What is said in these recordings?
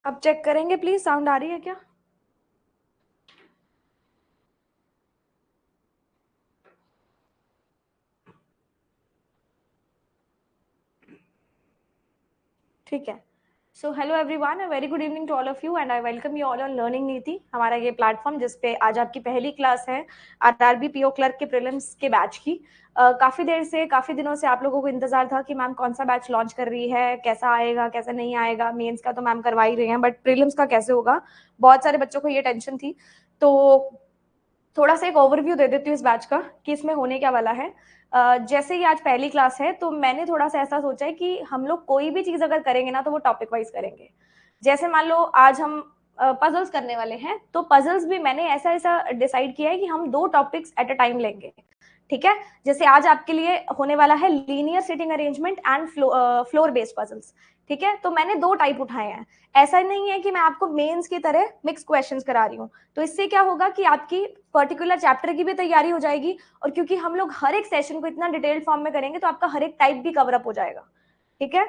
अब चेक करेंगे please, sound आ रही है क्या? ठीक है। So hello everyone, a very good evening to all of you and I welcome you all on learning Niti, हमारा ये प्लेटफॉर्म जिसपे आज आपकी पहली क्लास है आरआरबी पीओ क्लर्क के प्रीलिम्स के बैच की। काफी देर से, काफी दिनों से आप लोगों को इंतजार था कि मैम कौन सा बैच लॉन्च कर रही है, कैसा आएगा कैसा नहीं आएगा। मेंस का तो मैम करवा ही रही हैं, बट प्रीलिम्स का कैसे होगा, बहुत सारे बच्चों को ये टेंशन थी। तो थोड़ा सा एक ओवरव्यू दे देती हूँ इस बैच का कि इसमें होने क्या वाला है। जैसे ही आज पहली क्लास है तो मैंने थोड़ा सा ऐसा सोचा है कि हम लोग कोई भी चीज अगर करेंगे ना तो वो टॉपिक वाइज करेंगे। जैसे मान लो आज हम पजल्स करने वाले हैं, तो पजल्स भी मैंने ऐसा ऐसा डिसाइड किया है कि हम 2 टॉपिक्स एट अ टाइम लेंगे। ठीक है। जैसे आज आपके लिए होने वाला है linear sitting arrangement and floor based puzzles. ठीक है, तो मैंने 2 टाइप उठाए हैं। ऐसा नहीं है कि मैं आपको मेंस की तरह मिक्स क्वेश्चंस करा रही हूँ। तो इससे क्या होगा कि आपकी पर्टिकुलर चैप्टर की भी तैयारी हो जाएगी, और क्योंकि हम लोग हर एक सेशन को इतना डिटेल्ड फॉर्म में करेंगे तो आपका हर एक टाइप भी कवर अप हो जाएगा। ठीक है।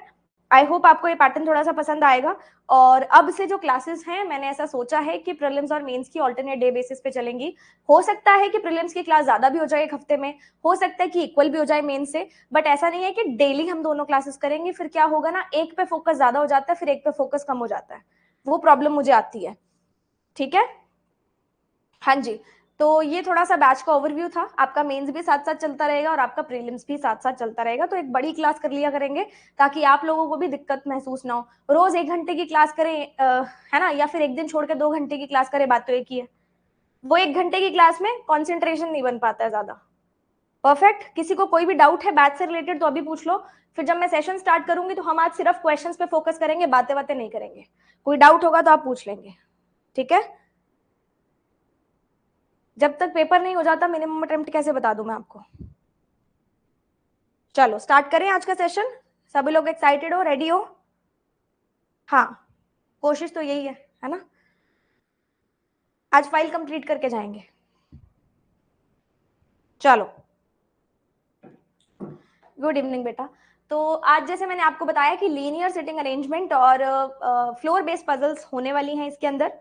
आई होप आपको ये पैटर्न थोड़ा सा पसंद आएगा। और अब से जो क्लासेस हैं, मैंने ऐसा सोचा है कि प्रीलिम्स और मेंस की ऑल्टरनेट डे बेसिस पे चलेंगी। हो सकता है कि प्रीलिम्स की क्लास ज्यादा भी हो जाए एक हफ्ते में, हो सकता है कि इक्वल भी हो जाए मेन से, बट ऐसा नहीं है कि डेली हम दोनों क्लासेस करेंगे। फिर क्या होगा ना, एक पे फोकस ज्यादा हो जाता है, फिर एक पे फोकस कम हो जाता है। वो प्रॉब्लम मुझे आती है। ठीक है। हाँ जी। तो ये थोड़ा सा बैच का ओवरव्यू था। आपका मेंस भी साथ साथ चलता रहेगा और आपका प्रीलिम्स भी साथ साथ चलता रहेगा, तो एक बड़ी क्लास कर लिया करेंगे ताकि आप लोगों को भी दिक्कत महसूस ना हो। रोज 1 घंटे की क्लास करें, है ना, या फिर एक दिन छोड़ के 2 घंटे की क्लास करें, बात तो एक ही है। वो 1 घंटे की क्लास में कॉन्सेंट्रेशन नहीं बन पाता है ज्यादा। परफेक्ट। किसी को कोई भी डाउट है बैच से रिलेटेड तो अभी पूछ लो। फिर जब मैं सेशन स्टार्ट करूंगी तो हम आज सिर्फ क्वेश्चंस पे फोकस करेंगे, बातें बातें नहीं करेंगे। कोई डाउट होगा तो आप पूछ लेंगे। ठीक है। जब तक पेपर नहीं हो जाता मिनिमम अटेम्प्ट कैसे बता दूं मैं आपको। चलो स्टार्ट करें आज का सेशन। सभी लोग एक्साइटेड हो, रेडी हो? हाँ, कोशिश तो यही है ना। आज फाइल कंप्लीट करके जाएंगे। चलो, गुड इवनिंग बेटा। तो आज जैसे मैंने आपको बताया कि लीनियर सिटिंग अरेंजमेंट और फ्लोर बेस्ड पजल्स होने वाली हैं इसके अंदर।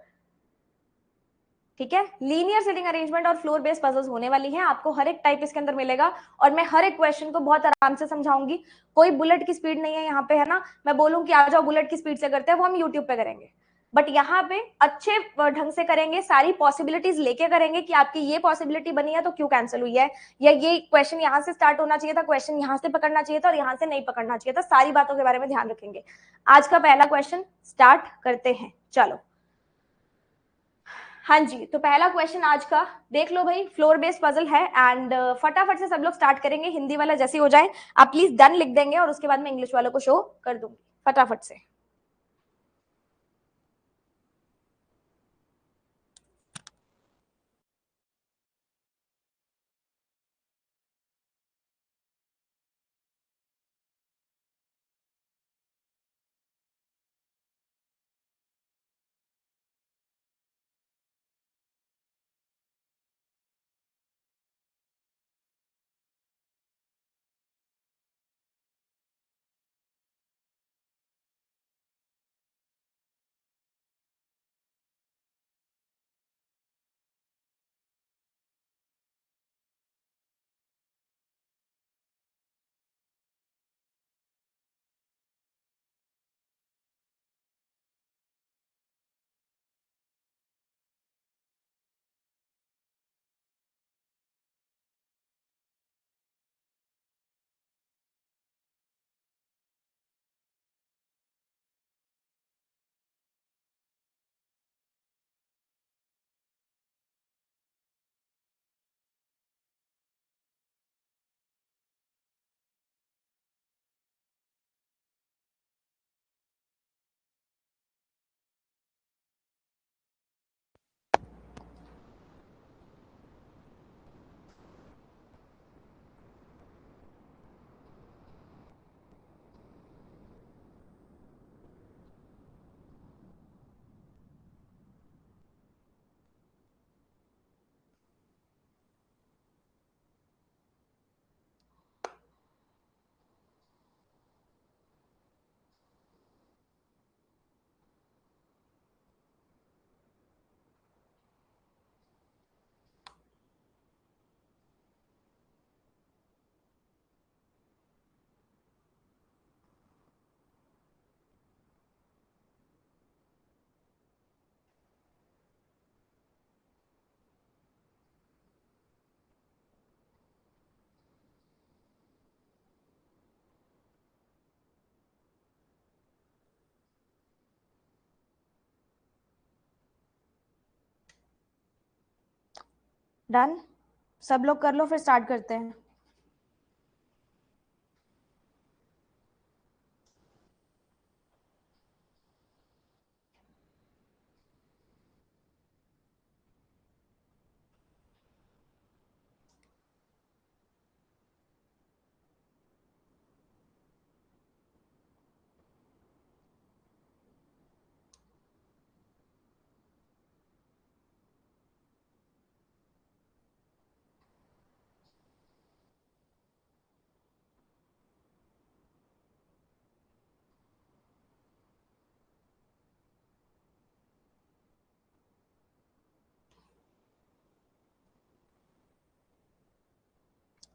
ठीक है, लीनियर सिटिंग अरेंजमेंट और फ्लोर बेस्ड पजल्स होने वाली हैं। आपको हर एक टाइप इसके अंदर मिलेगा और मैं हर एक क्वेश्चन को बहुत आराम से समझाऊंगी। कोई बुलेट की स्पीड नहीं है यहाँ पे, है ना। मैं बोलूँ कि आ जाओ बुलेट की स्पीड से करते हैं, वो हम यूट्यूब पे करेंगे। बट यहाँ पे अच्छे ढंग से करेंगे, सारी पॉसिबिलिटीज लेके करेंगे कि आपकी ये पॉसिबिलिटी बनी है तो क्यों कैंसिल हुई है, या ये क्वेश्चन यहाँ से स्टार्ट होना चाहिए था, क्वेश्चन यहाँ से पकड़ना चाहिए था और यहाँ से नहीं पकड़ना चाहिए था। सारी बातों के बारे में ध्यान रखेंगे। आज का पहला क्वेश्चन स्टार्ट करते हैं। चलो। हाँ जी, तो पहला क्वेश्चन आज का देख लो भाई, फ्लोर बेस्ड पजल है एंड फटाफट से सब लोग स्टार्ट करेंगे। हिंदी वाला जैसे हो जाए आप प्लीज डन लिख देंगे और उसके बाद मैं इंग्लिश वालों को शो कर दूंगी फटाफट से। डन, सब लोग कर लो, फिर स्टार्ट करते हैं।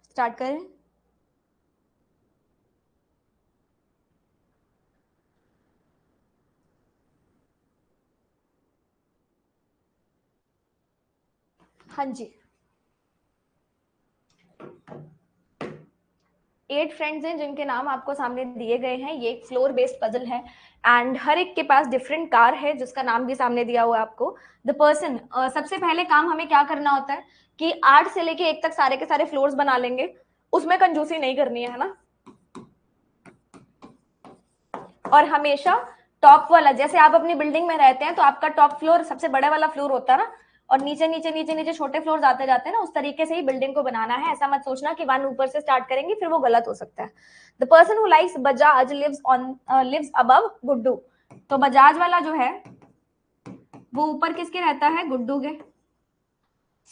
स्टार्ट करें। हाँ जी, 8 फ्रेंड्स हैं जिनके नाम आपको सामने दिए गए हैं। ये एक फ्लोर बेस्ड पजल है एंड हर एक के पास डिफरेंट कार है जिसका नाम भी सामने दिया हुआ है आपको। द पर्सन, सबसे पहले काम हमें क्या करना होता है कि 8 से लेके 1 तक सारे के सारे फ्लोर्स बना लेंगे, उसमें कंजूसी नहीं करनी है ना। और हमेशा टॉप वाला, जैसे आप अपनी बिल्डिंग में रहते हैं तो आपका टॉप फ्लोर सबसे बड़ा वाला फ्लोर होता है ना, और नीचे नीचे नीचे नीचे छोटे फ्लोर आते जाते हैं ना, उस तरीके से ही बिल्डिंग को बनाना है। ऐसा मत सोचना कि वन ऊपर से स्टार्ट करेंगे, फिर वो गलत हो सकता है। The person who likes Bajaj lives above Guddu. तो बजाज वाला जो है वो ऊपर किसके रहता है? गुड्डू के।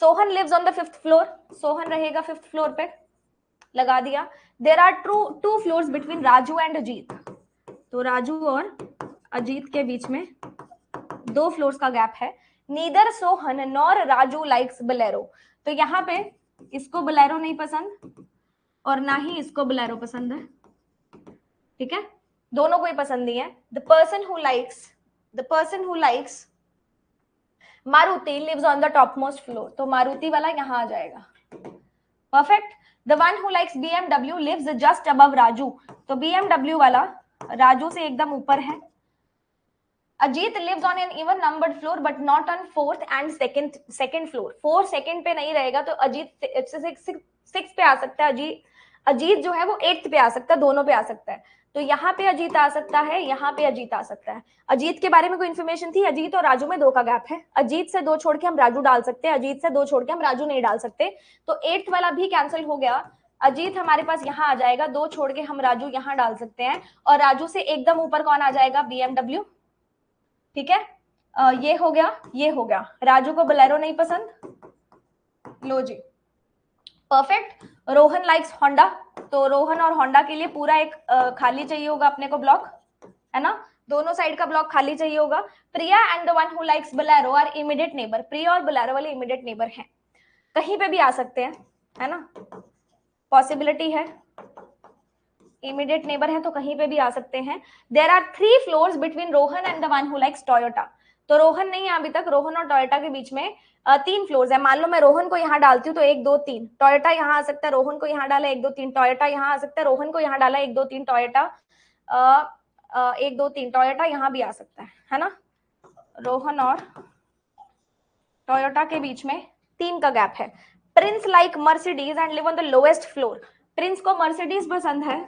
Sohan lives on the 5th floor. Sohan रहेगा 5th फ्लोर पे, लगा दिया। There are two floors between Raju and Ajit. तो राजू और अजीत के बीच में 2 फ्लोर्स का गैप है। Neither Sohan nor Raju likes Bolero. तो यहाँ पे इसको बोलेरो नहीं पसंद और ना ही इसको बोलेरो पसंद है, ठीक है, दोनों को ही पसंद नहीं है। The person who likes Maruti lives on the top most floor. तो मारुति वाला यहाँ आ जाएगा। Perfect. The one who likes BMW lives just above Raju. तो बीएमडब्ल्यू वाला राजू से एकदम ऊपर है। Ajit lives on an even numbered floor but not on 4th and second floor. 4 second पे नहीं रहेगा तो अजीत 6 पे आ सकता है। अजीत जो है वो 8th पे आ सकता है, दोनों पे आ सकता है। तो यहाँ पे अजीत आ सकता है, यहाँ पे अजीत आ सकता है। अजीत के बारे में कोई इन्फॉर्मेशन थी? अजीत और राजू में 2 का गैप है। अजीत से 2 छोड़ के हम राजू डाल सकते हैं, अजीत से 2 छोड़ के हम राजू नहीं डाल सकते। तो 8th वाला भी कैंसिल हो गया। अजीत हमारे पास यहाँ आ जाएगा, 2 छोड़ के हम राजू यहाँ डाल सकते हैं। और राजू से एकदम ऊपर कौन आ जाएगा? बीएमडब्ल्यू, ठीक है। ये हो गया, ये हो गया। राजू को बोलेरो नहीं पसंद, लो जी, परफेक्ट। Rohan likes Honda. तो रोहन और होंडा के लिए पूरा एक खाली चाहिए होगा अपने को ब्लॉक, है ना, दोनों साइड का ब्लॉक खाली चाहिए होगा। Priya and the one who likes Bolero are immediate neighbour. Priya और बोलेरो वाले इमीडिएट नेबर हैं, कहीं पे भी आ सकते हैं, है ना, पॉसिबिलिटी है। इमीडिएट नेबर है तो कहीं पे भी आ सकते हैं। There are 3 floors between Rohan and the one who likes Toyota. तो रोहन नहीं है अभी तक, रोहन और टोयोटा के बीच में 3 फ्लोर्स है। मान लो मैं रोहन को यहाँ डालती हूँ तो 1 2 3 टोयोटा यहाँ आ सकता है, रोहन को यहाँ डाला 1 2 3 टोयोटा यहाँ आ सकता है, रोहन को यहाँ डाला 1 2 3 टोयोटा 1 2 3 टोयोटा यहाँ भी आ सकता है ना। रोहन और टोयोटा के बीच में 3 का गैप है। Prince like Mercedes and live on the lowest floor. Prince को मर्सिडीज पसंद है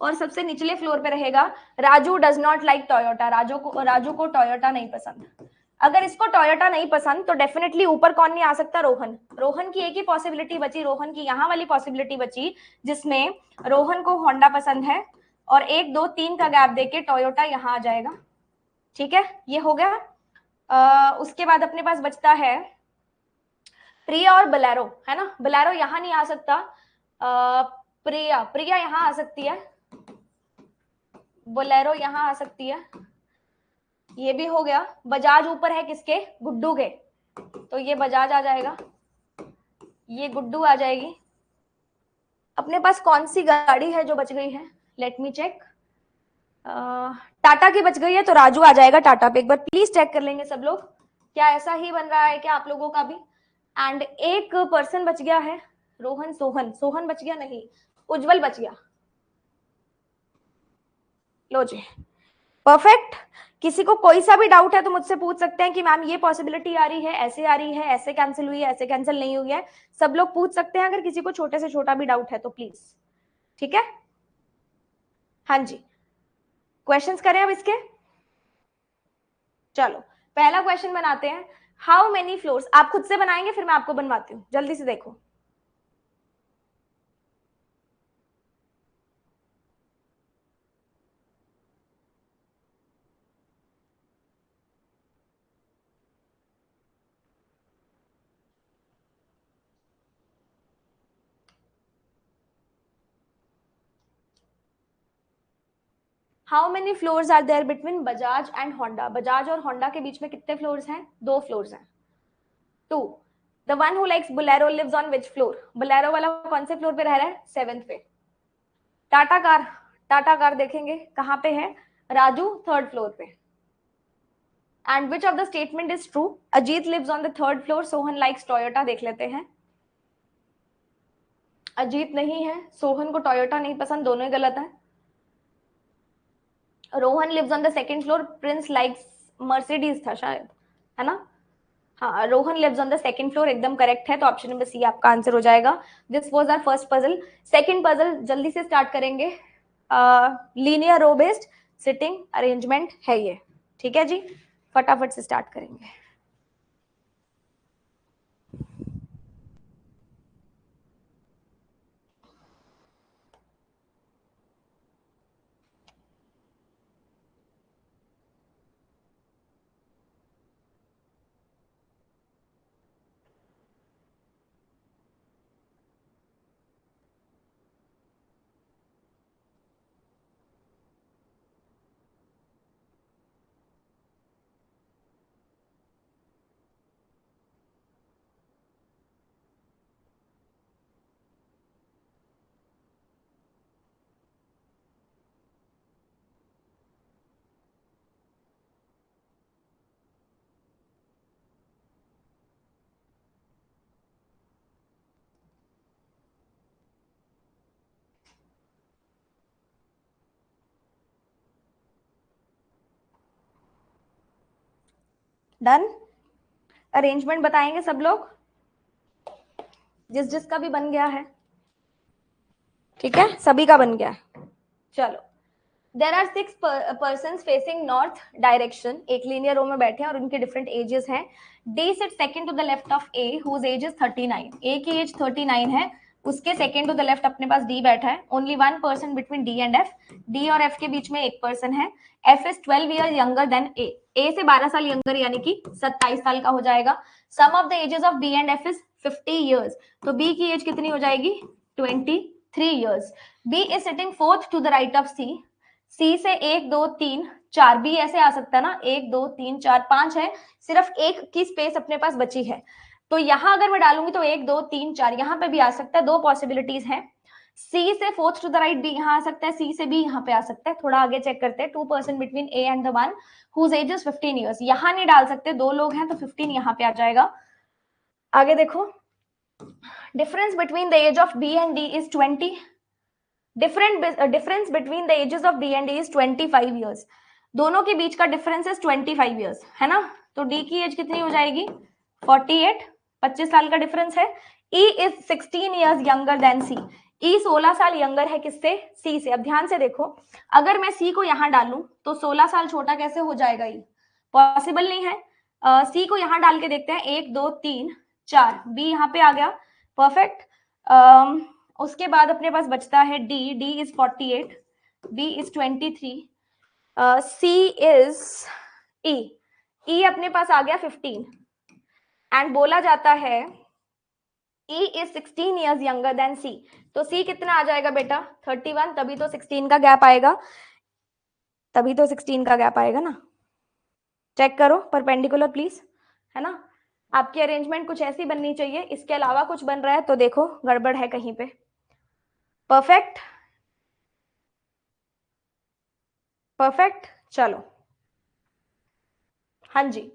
और सबसे निचले फ्लोर पे रहेगा। Raju does not like Toyota. Raju को टोयोटा नहीं पसंद। अगर इसको टोयोटा नहीं पसंद तो डेफिनेटली ऊपर कौन नहीं आ सकता? रोहन। रोहन की एक ही पॉसिबिलिटी बची, रोहन की यहाँ वाली पॉसिबिलिटी बची जिसमें रोहन को होंडा पसंद है और 1 2 3 का गैप देके टोयोटा यहाँ आ जाएगा, ठीक है, ये हो गया। उसके बाद अपने पास बचता है प्रिया और बोलेरो, है ना। बोलेरो यहाँ नहीं आ सकता, प्रिया यहाँ आ सकती है, बोलेरो यहाँ आ सकती है, ये भी हो गया। बजाज ऊपर है किसके? गुड्डू के, तो ये बजाज आ जाएगा, ये गुड्डू आ जाएगी। अपने पास कौन सी गाड़ी है जो बच गई है? Late me check. टाटा की बच गई है तो राजू आ जाएगा टाटा पे। एक बार प्लीज चेक कर लेंगे सब लोग, क्या ऐसा ही बन रहा है क्या आप लोगों का भी? एंड एक पर्सन बच गया है, रोहन। सोहन बच गया नहीं, उज्जवल बच गया। लो जी, परफेक्ट। किसी को कोई सा भी डाउट है तो मुझसे पूछ सकते हैं कि मैम ये पॉसिबिलिटी आ रही है, ऐसे आ रही है, ऐसे कैंसिल हुई है, ऐसे कैंसिल नहीं हुई है, सब लोग पूछ सकते हैं अगर किसी को छोटे से छोटा भी डाउट है तो प्लीज। ठीक है, हाँ जी, क्वेश्चंस करें अब इसके। चलो पहला क्वेश्चन बनाते हैं। हाउ मेनी फ्लोर्स, आप खुद से बनाएंगे फिर मैं आपको बनवाती हूँ, जल्दी से देखो। How many floors are there between Bajaj and Honda, Bajaj और होंडा के बीच में कितने फ्लोर्स हैं? 2 फ्लोर्स हैं। 2। The one who likes Bolero lives on which floor, Bolero वाला कौन से फ्लोर पे रह रहा है? 7th पे। टाटा कार, टाटा कार देखेंगे कहां पे है? राजू 3rd फ्लोर पे। And which of the statement is true? Ajit lives on the 3rd floor, Sohan likes Toyota, देख लेते हैं। अजीत नहीं है, सोहन को टोयोटा नहीं पसंद, दोनों ही गलत है। Rohan lives on the 2nd floor, Prince likes Mercedes था शायद, है ना? हाँ, Rohan lives on the 2nd floor एकदम करेक्ट है, तो ऑप्शन नंबर सी आपका आंसर हो जाएगा। This was our first puzzle. Second puzzle जल्दी से स्टार्ट करेंगे। Linear row based sitting arrangement है ये, ठीक है जी, फटाफट से स्टार्ट करेंगे। डन, अरेंजमेंट बताएंगे सब लोग, जिस जिसका भी बन गया है। ठीक है, सभी का बन गया है। चलो, there are 6 person facing north direction, एक लीनियर रो में बैठे हैं और उनके डिफरेंट एजेस हैं। D sit second to the left of A whose age is 39, A की एज 39 है, उसके सेकंड टू द लेफ्ट अपने पास डी बैठा है। Only one person between D and F, D और एफ के बीच में एक पर्सन है। F is 12 year younger than A से 12 साल यंगर यानी कि 27 साल का हो जाएगा। Sum of the ages of B and F is 50 years, तो बी की एज कितनी हो जाएगी? 23 years. B is sitting fourth to the right of C, C से 1 2 3 4, बी ऐसे आ सकता है ना, 1 2 3 4 5 है, सिर्फ एक की स्पेस अपने पास बची है, तो यहां अगर मैं डालूंगी तो 1 2 3 4 यहां पे भी आ सकता है, दो पॉसिबिलिटीज हैं। सी से fourth to the right B यहां आ सकता है, सी से बी यहां पे आ सकता है। थोड़ा आगे चेक करते हैं, 2 person between A and the one whose age is 15 years, यहां नहीं डाल सकते, दो लोग हैं तो 15 यहां पे आ जाएगा। आगे देखो, difference between the age of B and D is 20, difference between the ages of D and D is 25 years, दोनों के बीच का डिफरेंस इज 25 ईयर्स, है ना? तो डी की एज कितनी हो जाएगी? 48, 25 साल का डिफरेंस है। E is 16 years younger than C, E 16 साल यंगर है किससे? सी से। अब ध्यान से देखो, अगर मैं सी को यहां डालूं तो 16 साल छोटा कैसे हो जाएगा? ई पॉसिबल नहीं है। सी को यहां डाल के देखते हैं, 1 2 3 4, बी यहां पे आ गया, परफेक्ट। उसके बाद अपने पास बचता है D, D is 48, B is 23, C is E, E अपने पास आ गया 15, एंड बोला जाता है E is 16 years younger than C, तो सी कितना आ जाएगा बेटा? 31, तभी तो 16 का गैप आएगा, तभी तो 16 का गैप आएगा ना। चेक करो परपेंडिकुलर प्लीज, है ना? आपकी अरेंजमेंट कुछ ऐसी बननी चाहिए, इसके अलावा कुछ बन रहा है तो देखो गड़बड़ है कहीं पे। परफेक्ट, परफेक्ट, चलो हाँ जी,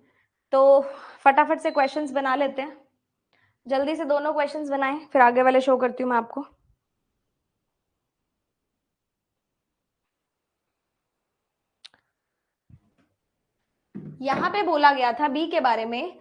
तो फटाफट से क्वेश्चंस बना लेते हैं, जल्दी से दोनों क्वेश्चंस बनाएं, फिर आगे वाले शो करती हूँ मैं आपको। यहाँ पे बोला गया था बी के बारे में,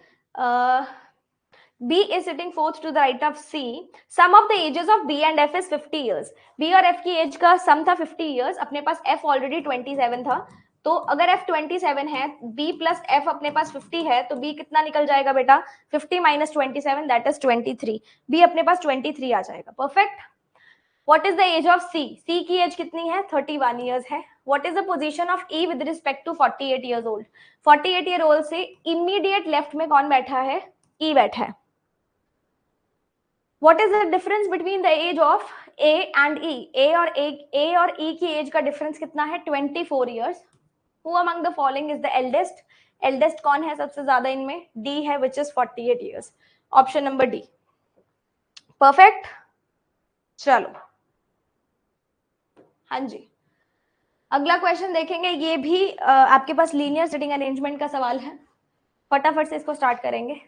B is sitting fourth to the right of C. Sum of the ages of B and F is 50 years. B और F की एज का सम था 50 years. अपने पास F ऑलरेडी 27 था, तो अगर F 27 है, B प्लस F अपने पास 50 है, तो B कितना निकल जाएगा बेटा? 50 माइनस 27, दैट इज 23. B अपने पास 23 आ जाएगा. Perfect. What is the age of C? C की एज कितनी है? 31 years है. What is the position of E with respect to 48 years old? 48 year old से immediate left में कौन बैठा है? E बैठा है. What is the difference between the age of A and E? A और E की एज का डिफरेंस कितना है? 24 years. Who among the following is the eldest? Eldest कौन है सबसे ज्यादा इनमें? D है, which is 48 years. Option number D. Perfect. चलो, हाँ जी, अगला क्वेश्चन देखेंगे. ये भी आपके पास लीनियर सिटिंग अरेंजमेंट का सवाल है. फटाफट से इसको स्टार्ट करेंगे.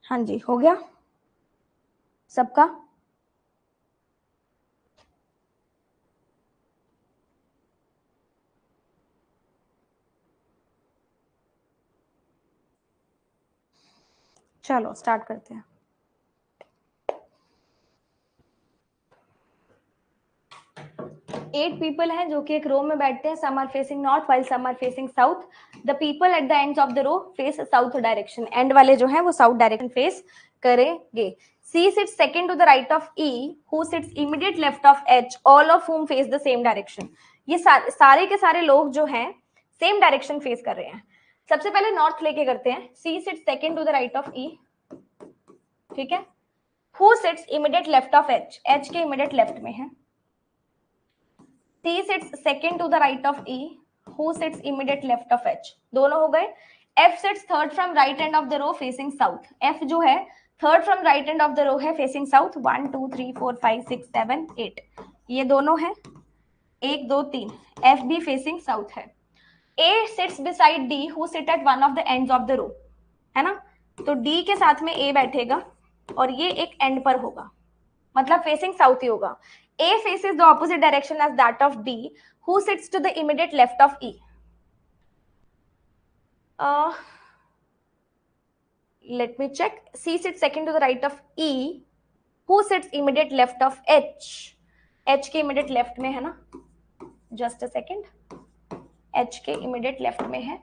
हाँ जी, हो गया सबका. चलो स्टार्ट करते हैं. 8 पीपल हैं जो कि एक रो में बैठते हैं. Some are facing north while some are facing south. The people at the ends of the row face south direction. एंड वाले जो हैं वो साउथ डायरेक्शन फेस करेंगे. C sits second to the right of E, who sits immediate left of H, all of whom face the same direction. ये सारे के सारे लोग जो हैं सेम डायरेक्शन फेस कर रहे हैं. सबसे पहले नॉर्थ लेके करते हैं. C sits second to the right of E, ठीक है. Who sits immediate left of H? H के immediate left में है. C sits second to the right of E, who sits immediate left of H. दोनों हो गए. F sits third from right end of the row facing south. F जो है third from right end of the row है facing south. 1 2 3 4 5 6 7 8 ये दोनों है. 1 2 3. F भी फेसिंग साउथ है. A sits beside D, who sit at one of the ends of the row, है ना. तो D के साथ में A बैठेगा और ये एक एंड पर होगा, मतलब फेसिंग साउथ ही होगा. A faces the opposite direction as that of D, who sits to the immediate left of E. Let me check. C sits second to the right of E, who sits immediate left of H. H के immediate left में है ना. Just a second. H के immediate left में है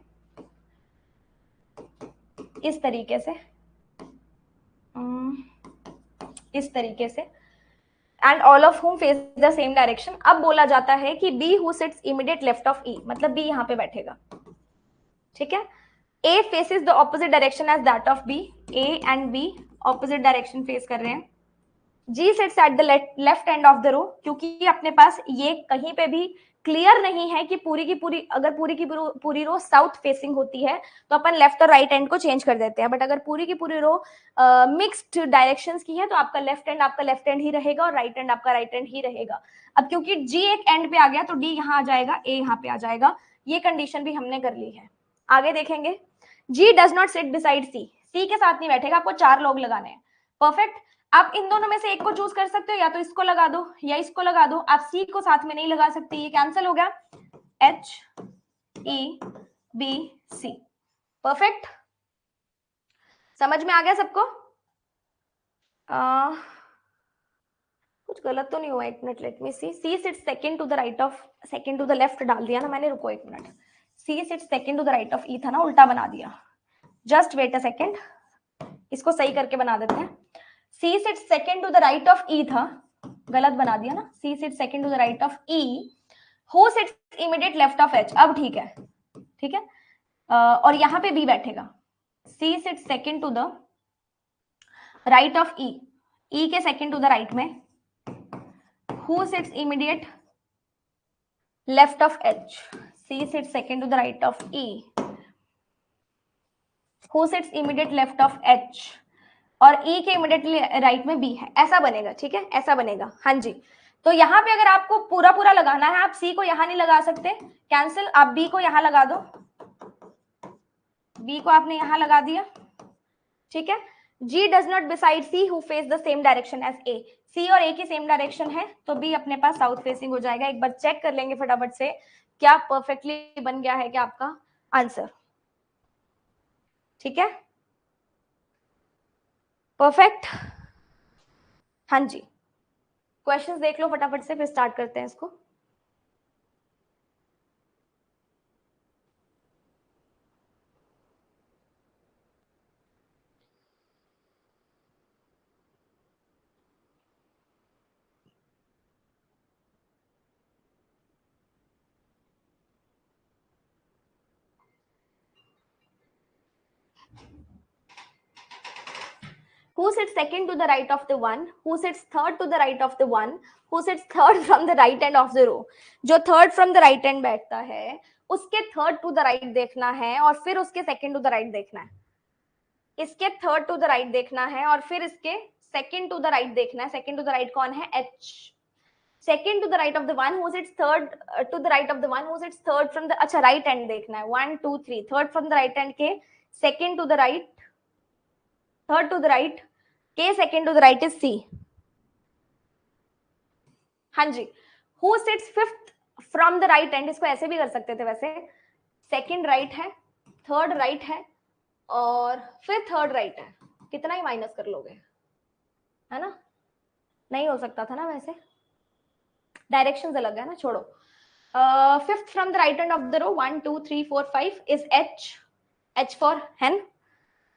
इस तरीके से, इस तरीके से. And all of whom face the same direction. अब बोला जाता है कि B who sits immediate left of E, मतलब B यहाँ पे बैठेगा, ठीक है. A faces the opposite direction as that of B. A and B opposite direction face कर रहे हैं. G sits at the left end of the row, क्योंकि अपने पास ये कहीं पे भी क्लियर नहीं है कि पूरी की पूरी, अगर पूरी की पूरी रो साउथ फेसिंग होती है तो अपन लेफ्ट और राइट एंड को चेंज कर देते हैं. बट अगर पूरी की पूरी रो मिक्स्ड डायरेक्शंस की है तो आपका लेफ्ट एंड ही रहेगा और राइट एंड आपका राइट एंड ही रहेगा. अब क्योंकि G एक एंड पे आ गया तो D यहाँ आ जाएगा, A यहाँ पे आ जाएगा. ये कंडीशन भी हमने कर ली है. आगे देखेंगे. G does not sit beside C. सी के साथ नहीं बैठेगा, आपको 4 लोग लगाने हैं। परफेक्ट। आप इन दोनों में से एक को चूज कर सकते हो, या तो इसको लगा दो या इसको लगा दो, आप सी को साथ में नहीं लगा सकते, ये कैंसिल हो गया। H E B C. Perfect, समझ में आ गया सबको? कुछ गलत तो नहीं हुआ? एक minute, let me see. C sits second to the right of, second to the left डाल दिया ना मैंने, रुको एक minute. C sits second to the right of E था ना, उल्टा बना दिया। जस्ट वेट अ सेकंड, इसको सही करके बना देते हैं। C sits second to the right of E था, गलत बना दिया ना। C sits second to the right of E, who sits immediate left of H. अब ठीक है, ठीक है। और यहाँ पे बी बैठेगा। C sits second to the right of E, E के सेकंड टू द राइट में who sits immediate left of H, C sits second to the right of E, who sits immediate left of H, और E के immediately right में B है। ऐसा बनेगा, ठीक है, ऐसा बनेगा। हाँ जी, तो यहाँ पे अगर आपको पूरा पूरा लगाना है, आप C को यहाँ नहीं लगा सकते, कैंसिल। आप B को यहाँ लगा दो, B को आपने यहाँ लगा दिया, ठीक है। G does not beside C who face the same direction as A, C और A की सेम डायरेक्शन है, तो B अपने पास साउथ फेसिंग हो जाएगा। एक बार चेक कर लेंगे फटाफट से, क्या परफेक्टली बन गया है क्या आपका आंसर? ठीक है, परफेक्ट। हाँ जी, क्वेश्चंस देख लो फटाफट से, फिर स्टार्ट करते हैं इसको। Who sits second to the right of the one, who sits third to the right of the one, who sits third from the right end of the row। जो third from the right and बैठता है, उसके third to the right देखना है, और फिर उसके second to the right देखना है। इसके थर्ड टू द राइट देखना है, और फिर इसके सेकंड टू द राइट देखना है। सेकंड टू द राइट कौन है? H. Second to the right of the one who sits third to the right of the one who sits third from the, अच्छा राइट एंड देखना है, 1 2 3, third from the right end के second to the right, third to the right के second to the right is C. हाँ जी, who sits fifth from the right end, इसको ऐसे भी कर सकते थे वैसे, सेकंड राइट है, थर्ड राइट है, और फिर थर्ड राइट है। कितना ही माइनस कर लोगे, है ना? नहीं हो सकता था ना वैसे, डायरेक्शंस अलग है ना, छोड़ो। Fifth from the right end of the row, 1 2 3 4 5 is H, H for hen.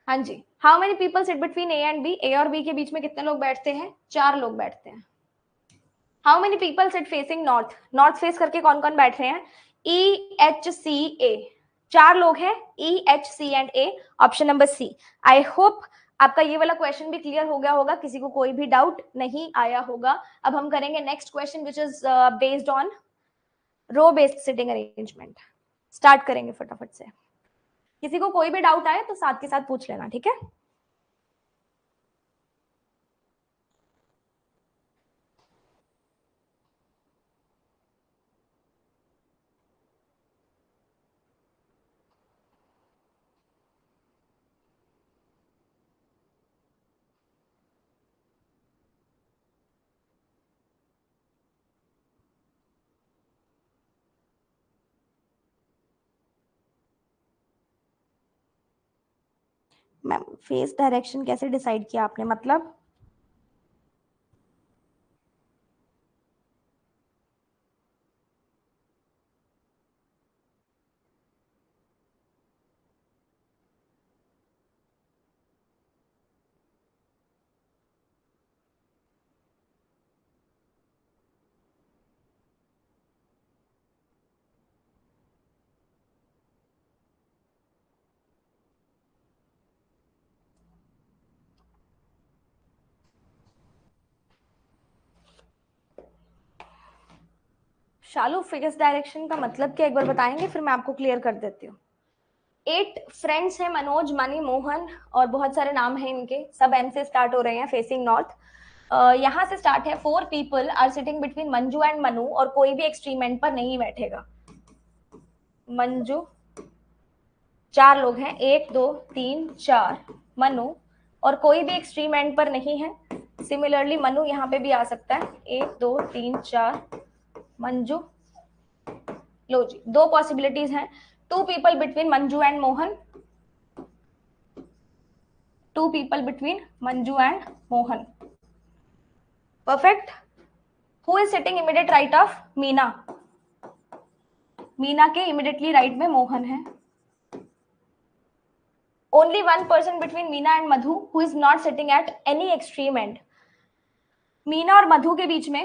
हाँ जी, how many people sit between A and B, A और बी के बीच में कितने लोग बैठते हैं? 4 लोग बैठते हैं। How many people seat facing north, north face करके कौन कौन बैठ रहे हैं? ई एच सी ए, 4 लोग हैं, E H C and A, option number C. I hope आपका ये वाला क्वेश्चन भी क्लियर हो गया होगा, किसी को कोई भी डाउट नहीं आया होगा। अब हम करेंगे next question which is based on row based sitting arrangement. Start करेंगे फटाफट से, किसी को कोई भी डाउट आए तो साथ के साथ पूछ लेना, ठीक है? मैम फेस डायरेक्शन कैसे डिसाइड किया आपने, मतलब? शालू, फेस डायरेक्शन का मतलब क्या एक बार बताएंगे, फिर मैं आपको क्लियर कर देती हूँ। 8 फ्रेंड्स हैं, मनोज, मनी, मोहन, और बहुत सारे नाम हैं इनके, सब एम से स्टार्ट हो रहे हैं, फेसिंग नॉर्थ। यहाँ से स्टार्ट है, 4 people are sitting between Manju and Manu, और कोई भी एक्सट्रीम एंड पर नहीं बैठेगा। मंजू 4 लोग हैं, 1 2 3 4, मनु, और कोई भी एक्सट्रीम एंड पर नहीं है। सिमिलरली मनु यहाँ पे भी आ सकता है, 1 2 3 4, मंजू। लो जी, 2 पॉसिबिलिटीज हैं। 2 people between Manju and Mohan, 2 people between Manju and Mohan. Perfect. Who is sitting immediate right of Meena? Meena के immediately right में मोहन है. Only one person between Meena and Madhu who is not sitting at any extreme end. Meena और मधु के बीच में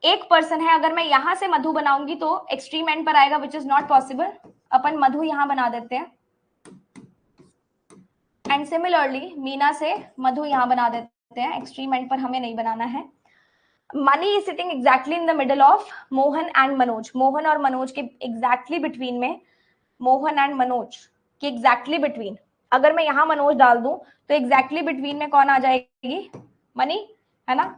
एक person है. अगर मैं यहां से मधु बनाऊंगी तो एक्सट्रीम एंड पर आएगा, विच इज नॉट पॉसिबल. अपन मधु यहां बना देते हैं. एंड सिमिलरली मीना से मधु यहां बना देते हैं. एक्सट्रीम एंड पर हमें नहीं बनाना है. Money is sitting exactly in the middle of Mohan and Manoj. Mohan और मनोज के एग्जैक्टली बिटवीन में, मोहन एंड मनोज के एग्जैक्टली बिटवीन. अगर मैं यहां मनोज डाल दूं तो एग्जैक्टली बिटवीन में कौन आ जाएगी? मनी, है ना.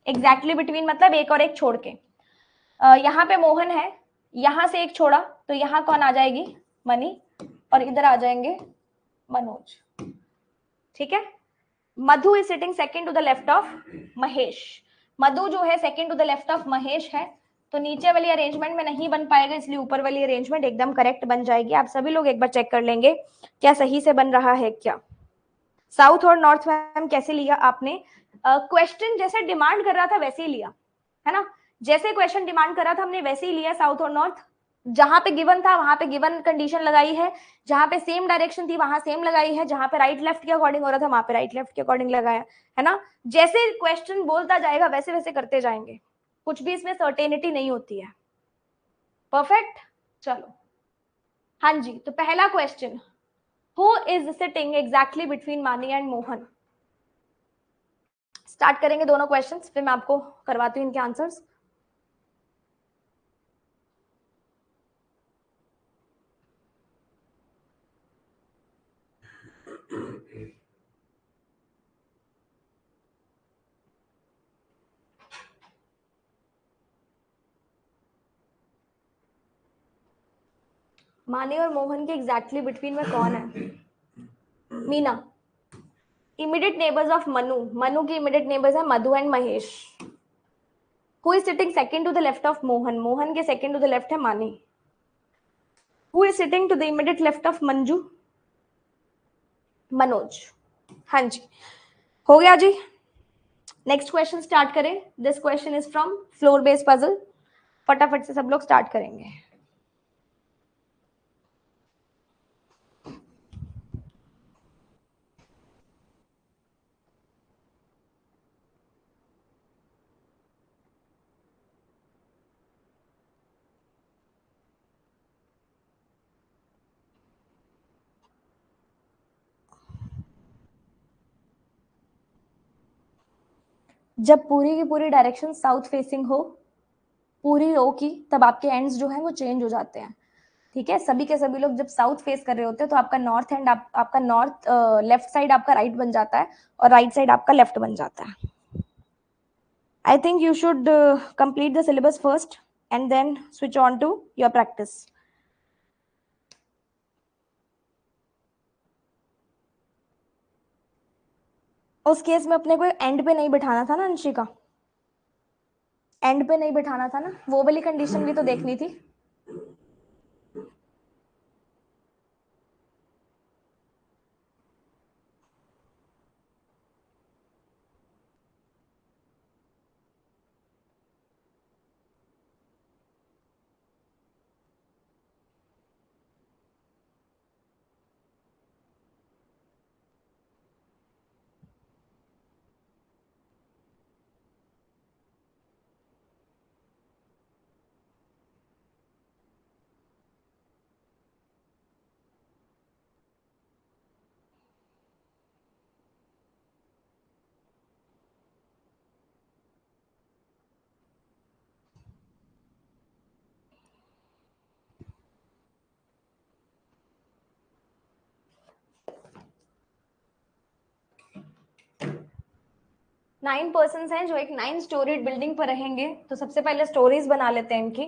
एग्जैक्टली बिटवीन मतलब एक और एक छोड़ के. यहाँ पे मोहन है, यहां से एक छोड़ा तो यहाँ कौन आ जाएगी? मनी, और इधर आ जाएंगे मनोज. ठीक है. Madhu is sitting second to the left of Mahesh. Madhu जो है second to the left of Mahesh है, तो नीचे वाली अरेंजमेंट में नहीं बन पाएगा, इसलिए ऊपर वाली अरेंजमेंट एकदम करेक्ट बन जाएगी. आप सभी लोग एक बार चेक कर लेंगे क्या सही से बन रहा है क्या. साउथ और नॉर्थ मैम कैसे लिया आपने? क्वेश्चन जैसे डिमांड कर रहा था वैसे ही लिया, है ना. जैसे क्वेश्चन डिमांड कर रहा था हमने वैसे ही लिया. साउथ और नॉर्थ जहां पे गिवन था वहां पे गिवन कंडीशन लगाई है, जहां पे सेम डायरेक्शन थी वहां सेम लगाई है, जहां पे राइट लेफ्ट के अकॉर्डिंग हो रहा था वहां पे राइट लेफ्ट के अकॉर्डिंग लगाया है ना. जैसे क्वेश्चन बोलता जाएगा वैसे वैसे करते जाएंगे, कुछ भी इसमें सर्टेनिटी नहीं होती है. परफेक्ट. चलो हाँ जी, तो पहला question, who is sitting exactly between मानी एंड मोहन. स्टार्ट करेंगे दोनों क्वेश्चंस, फिर मैं आपको करवाती हूँ इनके आंसर्स. मानी और मोहन के एग्जैक्टली बिटवीन में कौन है? Meena. Immediate neighbours of Manu, Manu के इमीडिएट नेबर्स है Madhu and Mahesh. Who is sitting second to the left of Mohan, Mohan के सेकंड टू द लेफ्ट है Mani. Who is sitting to the immediate left of Manju? Manoj. हाँ जी, हो गया जी. नेक्स्ट क्वेश्चन स्टार्ट करें. This question is from floor based puzzle. फटाफट से सब लोग स्टार्ट करेंगे. जब पूरी की पूरी डायरेक्शन साउथ फेसिंग हो, पूरी रो की, तब आपके एंड्स जो हैं वो चेंज हो जाते हैं. ठीक है. सभी के सभी लोग जब साउथ फेस कर रहे होते हैं तो आपका नॉर्थ एंड आपका नॉर्थ लेफ्ट साइड आपका राइट बन जाता है और राइट साइड आपका लेफ्ट बन जाता है. I think you should complete the syllabus first and then switch on to your practice. उस केस में अपने को एंड पे नहीं बिठाना था ना अंशिका, एंड पे नहीं बिठाना था ना, वो वाली कंडीशन भी तो देखनी थी. नाइन पर्सन हैं जो एक 9 स्टोरीड बिल्डिंग पर रहेंगे. तो सबसे पहले स्टोरीज बना लेते हैं इनकी.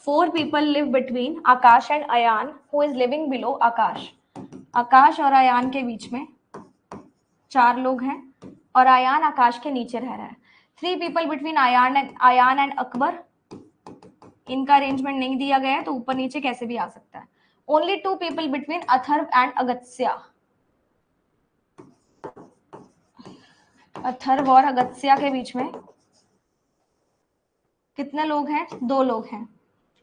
4 people live between Akash and Ayan who is living below Akash. Akash और अयान के बीच में 4 लोग हैं और अयान आकाश के नीचे रह रहा है. 3 people between Ayan and Akbar. इनका अरेंजमेंट नहीं दिया गया है तो ऊपर नीचे कैसे भी आ सकता है. Only 2 people between Atharva and Agastya. Atharva और अगस्त्य के बीच में कितने लोग हैं? 2 लोग हैं.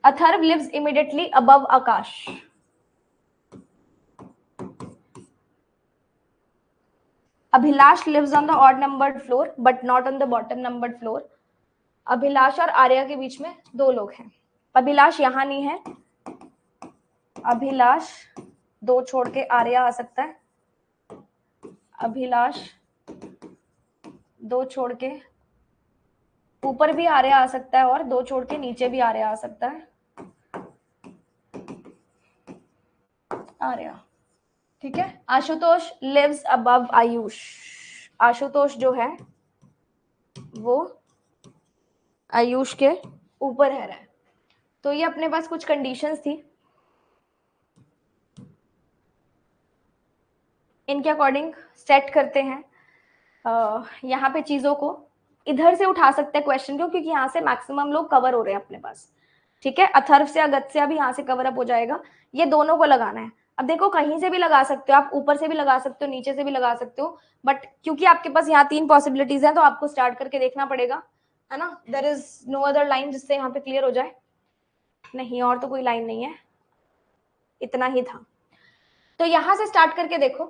Atharv lives immediately above Akash. Abhilash lives on the odd numbered floor but not on the bottom numbered floor. Abhilash और आर्या के बीच में 2 लोग हैं. अभिलाष यहां नहीं है. अभिलाष 2 छोड़ के आर्या आ सकता है. अभिलाष 2 छोड़ के ऊपर भी आर्या आ सकता है और 2 छोड़ के नीचे भी आर्या आ सकता है. आर्या, ठीक है. Ashutosh lives above Ayush. आशुतोष जो है वो आयुष के ऊपर रह रहा है. तो ये अपने पास कुछ कंडीशंस थी. इनके अकॉर्डिंग सेट करते हैं. यहाँ पे चीजों को इधर से उठा सकते हैं क्वेश्चन को, क्योंकि यहाँ से मैक्सिमम लोग कवर हो रहे हैं अपने पास. ठीक है. अथर्व से अगस्त्य भी यहाँ से कवर अप हो जाएगा. ये दोनों को लगाना है. अब देखो, कहीं से भी लगा सकते हो आप, ऊपर से भी लगा सकते हो, नीचे से भी लगा सकते हो, बट क्योंकि आपके पास यहाँ 3 पॉसिबिलिटीज हैं तो आपको स्टार्ट करके देखना पड़ेगा, है ना. There is no other line जिससे यहाँ पे क्लियर हो जाए. नहीं, और तो कोई लाइन नहीं है, इतना ही था. तो यहां से स्टार्ट करके देखो.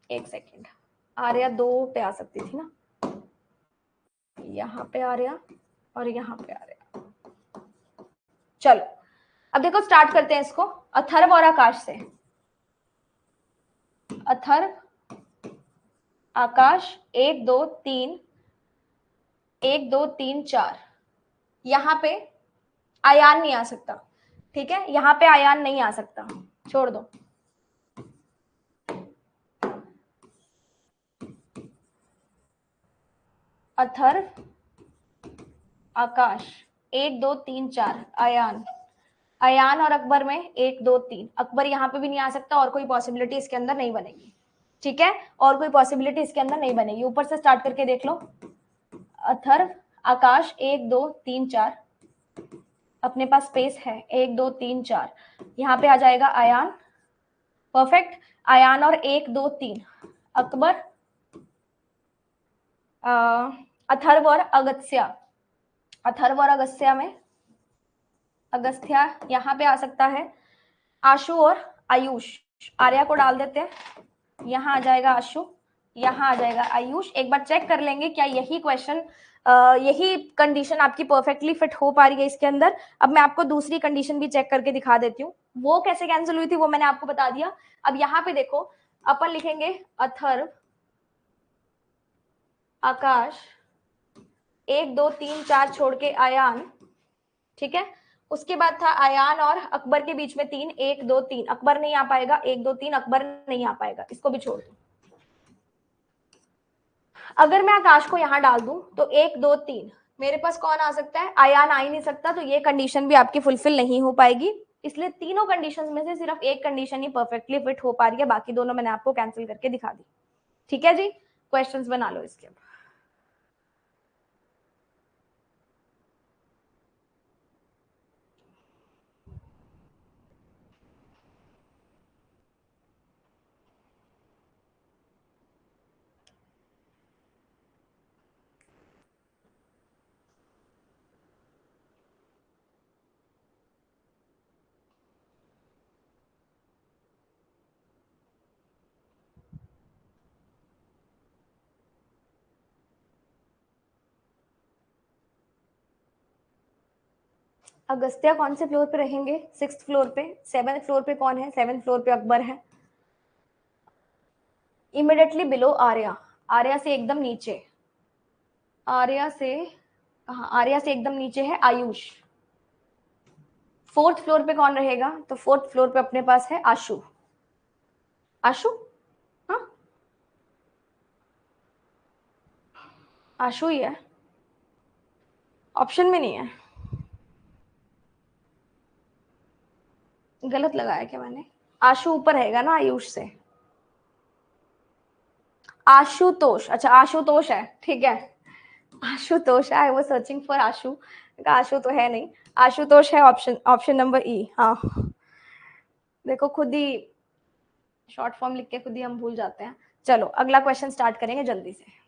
1 सेकेंड. आर्या 2 पे आ सकती थी ना. यहाँ पे आर्या और यहाँ पे आर्या. चलो अब देखो, स्टार्ट करते हैं इसको अथर्व और आकाश से. अथर्व आकाश 1 2 3 1 2 3 4. यहाँ पे अयान नहीं आ सकता. ठीक है, यहाँ पे अयान नहीं आ सकता, छोड़ दो. अथर्व आकाश 1 2 3 4. अयान, अयान और अकबर में 1 2 3. अकबर यहाँ पे भी नहीं आ सकता और कोई पॉसिबिलिटी इसके अंदर नहीं बनेगी. ठीक है, और कोई पॉसिबिलिटी इसके अंदर नहीं बनेगी. ऊपर से स्टार्ट करके देख लो. अथर्व आकाश 1 2 3 4. अपने पास स्पेस है 1 2 3 4. यहाँ पे आ जाएगा अयान. परफेक्ट. अयान और 1 2 3. अकबर, अथर्व और अगस्त्य. अथर्व और अगस्त्य में अगस्त्य यहाँ पे आ सकता है. आशु और आयुष. आर्या को डाल देते हैं. यहाँ आ जाएगा आशु, यहाँ आ जाएगा आयुष. एक बार चेक कर लेंगे क्या यही क्वेश्चन, यही कंडीशन आपकी परफेक्टली फिट हो पा रही है इसके अंदर. अब मैं आपको दूसरी कंडीशन भी चेक करके दिखा देती हूँ. वो कैसे कैंसिल हुई थी वो मैंने आपको बता दिया. अब यहाँ पे देखो, अपन लिखेंगे अथर्व आकाश 1 2 3 4 छोड़ के अयान. ठीक है, उसके बाद था अयान और अकबर के बीच में 3 1 2 3. अकबर नहीं आ पाएगा. 1 2 3 अकबर नहीं आ पाएगा, इसको भी छोड़ दो. अगर मैं आकाश को यहां डाल दूं तो 1 2 3 मेरे पास कौन आ सकता है? अयान आ ही नहीं सकता. तो ये कंडीशन भी आपकी फुलफिल नहीं हो पाएगी. इसलिए तीनों कंडीशंस में से सिर्फ एक कंडीशन ही परफेक्टली फिट हो पा रही है, बाकी दोनों मैंने आपको कैंसिल करके दिखा दी. ठीक है जी, क्वेश्चंस बना लो इसके. अगस्त्य कौन से फ्लोर पे रहेंगे? 6th फ्लोर पे. 7th फ्लोर पे कौन है? 7th फ्लोर पे अकबर है. Immediately below Arya. आर्या से एकदम नीचे. आर्या से कहा? आर्या से एकदम नीचे है आयुष. 4th फ्लोर पे कौन रहेगा? तो 4th फ्लोर पे अपने पास है आशु. आशु, हाँ आशु ही है. ऑप्शन में नहीं है, गलत लगाया क्या मैंने? आशु ऊपर रहेगा ना आयुष से। आशुतोष, अच्छा आशुतोष है, ठीक है। आशुतोष है, आई वाज सर्चिंग फॉर आशु, आशु तो है नहीं। आशुतोष है ऑप्शन, ऑप्शन नंबर ई। हाँ, देखो खुद ही शॉर्ट फॉर्म लिख के खुद ही हम भूल जाते हैं। चलो अगला क्वेश्चन स्टार्ट करेंगे जल्दी से।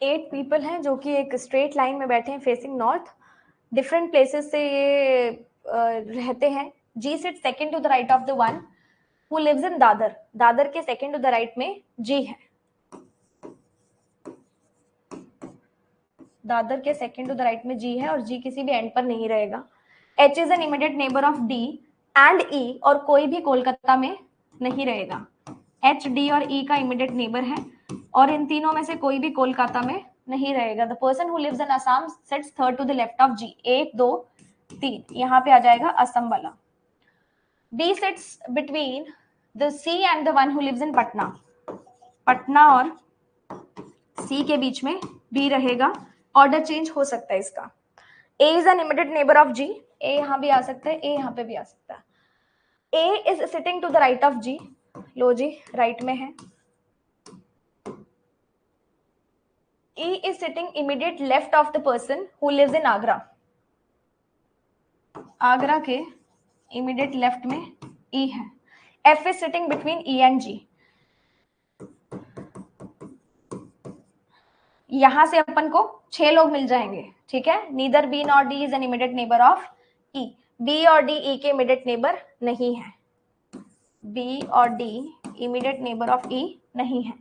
एट पीपल हैं जो कि एक स्ट्रेट लाइन में बैठे हैं फेसिंग नॉर्थ। डिफरेंट प्लेसेस से ये रहते हैं। G sit second to the right of the one who lives in Dadar. Dadar के सेकंड टू द राइट में जी है। दादर के सेकंड टू द राइट में जी है और जी किसी भी एंड पर नहीं रहेगा। H is an immediate neighbour of D and E, और कोई भी कोलकाता में नहीं रहेगा। एच, डी और ई का इमीडिएट नेबर है और इन तीनों में से कोई भी कोलकाता में नहीं रहेगा। The person who lives in Assam sits third to the left of G. एक, दो, तीन, यहाँ पे आ जाएगा असम वाला। B sits between the C and the one who lives in Patna. Patna और सी के बीच में बी रहेगा। ऑर्डर चेंज हो सकता है इसका। A is an immediate neighbour of G. A यहाँ भी आ सकता है, ए यहाँ पे भी आ सकता है। A is sitting to the right of G. लो जी, राइट में है। E is sitting immediate left of the person who lives in Agra. Agra के immediate left में E है। F is sitting between E and G. यहां से अपन को 6 लोग मिल जाएंगे, ठीक है। Neither B nor D is an immediate neighbor of E. B और D E के immediate neighbor नहीं है। B और D immediate neighbour of E नहीं है।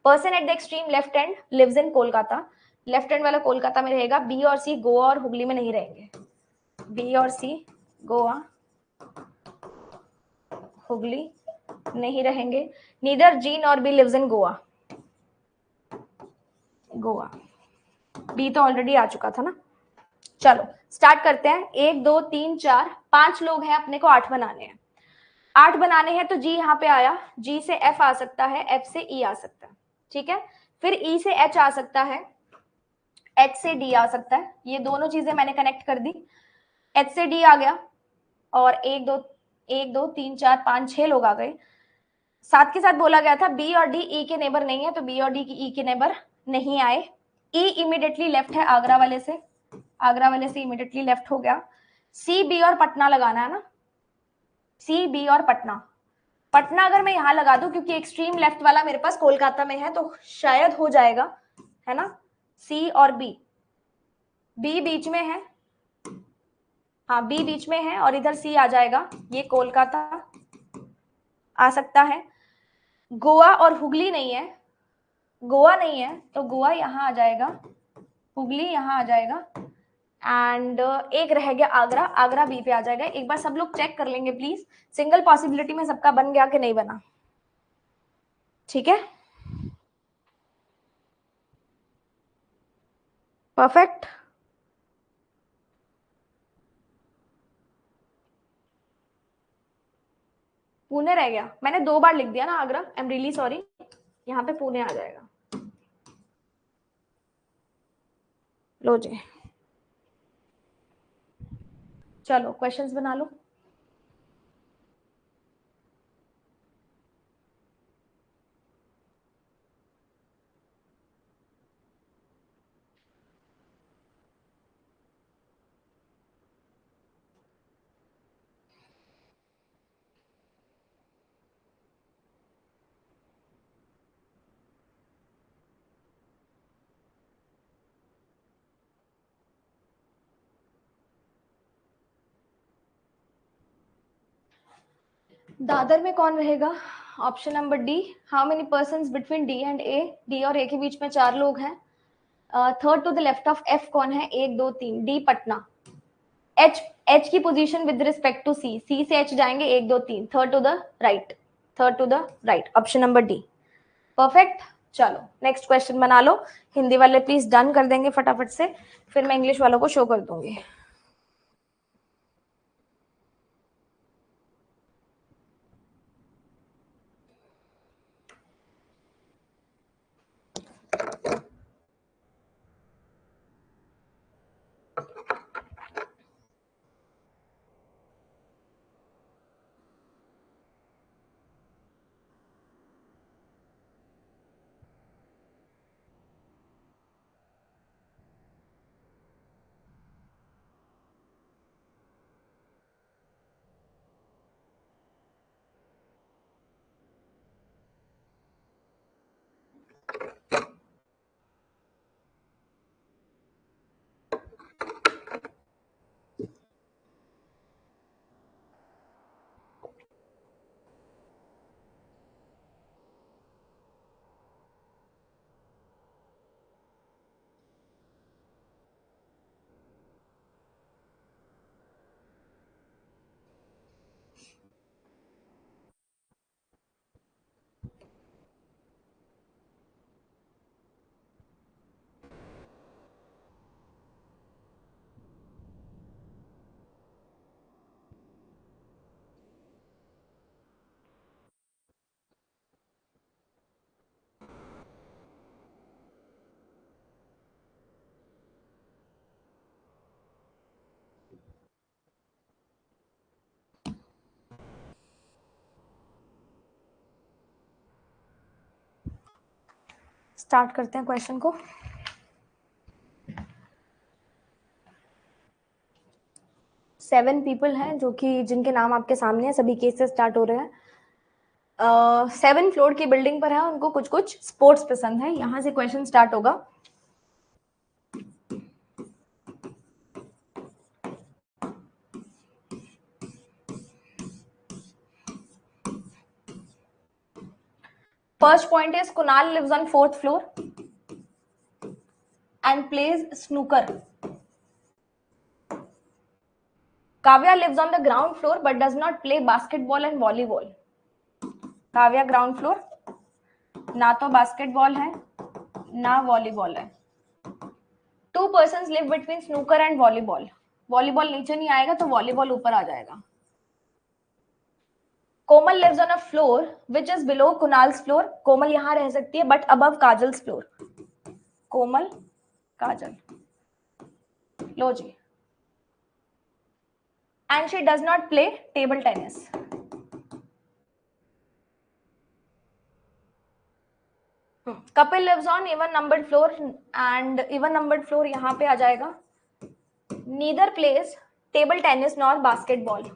Person at the extreme left hand lives in Kolkata, left hand वाला कोलकाता में रहेगा। बी और सी गोवा और हुगली में नहीं रहेंगे। बी और सी गोवा हुगली नहीं रहेंगे। Neither G nor B lives in Goa. Goa B तो ऑलरेडी आ चुका था ना। चलो स्टार्ट करते हैं। 1 2 3 4 5 लोग हैं, अपने को 8 बनाने हैं। 8 बनाने हैं तो जी यहाँ पे आया, जी से एफ आ सकता है, एफ से ई आ सकता है, ठीक है। फिर ई से एच आ सकता है, एच से डी आ सकता है। ये दोनों चीजें मैंने कनेक्ट कर दी। एच से डी आ गया और 1 2 3 4 5 6 लोग आ गए। साथ के साथ बोला गया था बी और डी ई के नेबर नहीं है, तो बी और डी की ई के नेबर नहीं आए। ई इमीडिएटली लेफ्ट है आगरा वाले से, आगरा वाले से इमीडिएटली लेफ्ट हो गया। सी बी और पटना लगाना है ना, सी बी और पटना। पटना अगर मैं यहां लगा दूं, क्योंकि एक्सट्रीम लेफ्ट वाला मेरे पास कोलकाता में है, तो शायद हो जाएगा, है ना। सी और बी, बी बीच में है, हाँ बी बीच में है और इधर सी आ जाएगा, ये कोलकाता आ सकता है। गोवा और हुगली नहीं है, गोवा नहीं है तो गोवा यहाँ आ जाएगा, हुगली यहाँ आ जाएगा। एंड एक रह गया आगरा, आगरा बी पे आ जाएगा। एक बार सब लोग चेक कर लेंगे प्लीज, सिंगल पॉसिबिलिटी में सबका बन गया कि नहीं बना, ठीक है। परफेक्ट। पुणे रह गया, मैंने 2 बार लिख दिया ना Agra, I am really sorry. यहाँ पे पुणे आ जाएगा। लो जी, चलो क्वेश्चंस बना लो। दादर में कौन रहेगा? Option number D. How many person between D and A? D और ए के बीच में 4 लोग हैं। Third to the left of F कौन है? 1 2 3, डी पटना। एच, एच की position with respect to C, C से एच जाएंगे 1 2 3, third to the right, third to the right, option number D. Perfect. चलो नेक्स्ट क्वेश्चन बना लो। हिंदी वाले प्लीज डन कर देंगे फटाफट से, फिर मैं इंग्लिश वालों को शो कर दूंगी। स्टार्ट करते हैं क्वेश्चन को। सेवन पीपल हैं जो कि जिनके नाम आपके सामने है, सभी केस से स्टार्ट हो रहे हैं। 7 फ्लोर की बिल्डिंग पर है, उनको कुछ कुछ स्पोर्ट्स पसंद है। यहाँ से क्वेश्चन स्टार्ट होगा। First point is Kunal lives on 4th floor and plays snooker. Kavya lives on the ground floor but does not play basketball and volleyball. Kavya ground floor, ना तो basketball है ना volleyball है. Two persons live between snooker and volleyball. Volleyball नीचे नहीं आएगा तो volleyball ऊपर आ जाएगा. Komal lives on a floor which is below Kunal's floor. Komal यहाँ रह सकती है but above Kajal's floor. Komal, Kajal. Low ji. And she does not play table tennis. Kapil lives on even numbered floor and even numbered floor यहाँ पे आ जाएगा. Neither plays table tennis nor basketball.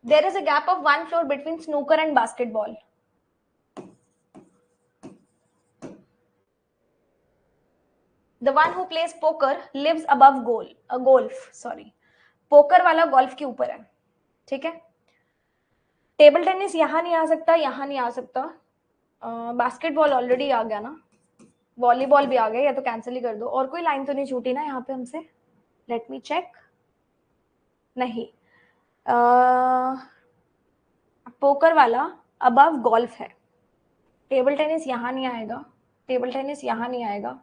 There is a gap of 1 floor between snooker and basketball. The one who plays poker lives above golf. Sorry, poker वाला golf के ऊपर है. ठीक है. टेबल टेनिस यहाँ नहीं आ सकता, यहाँ नहीं आ सकता. बास्केटबॉल ऑलरेडी आ गया ना, वॉलीबॉल भी आ गया, या तो कैंसिल ही कर दो. और कोई लाइन तो नहीं छूटी ना यहाँ पे हमसे? Let me check. नहीं. पोकर वाला अबव गोल्फ है. टेबल टेनिस यहाँ नहीं आएगा, टेबल टेनिस यहाँ नहीं आएगा,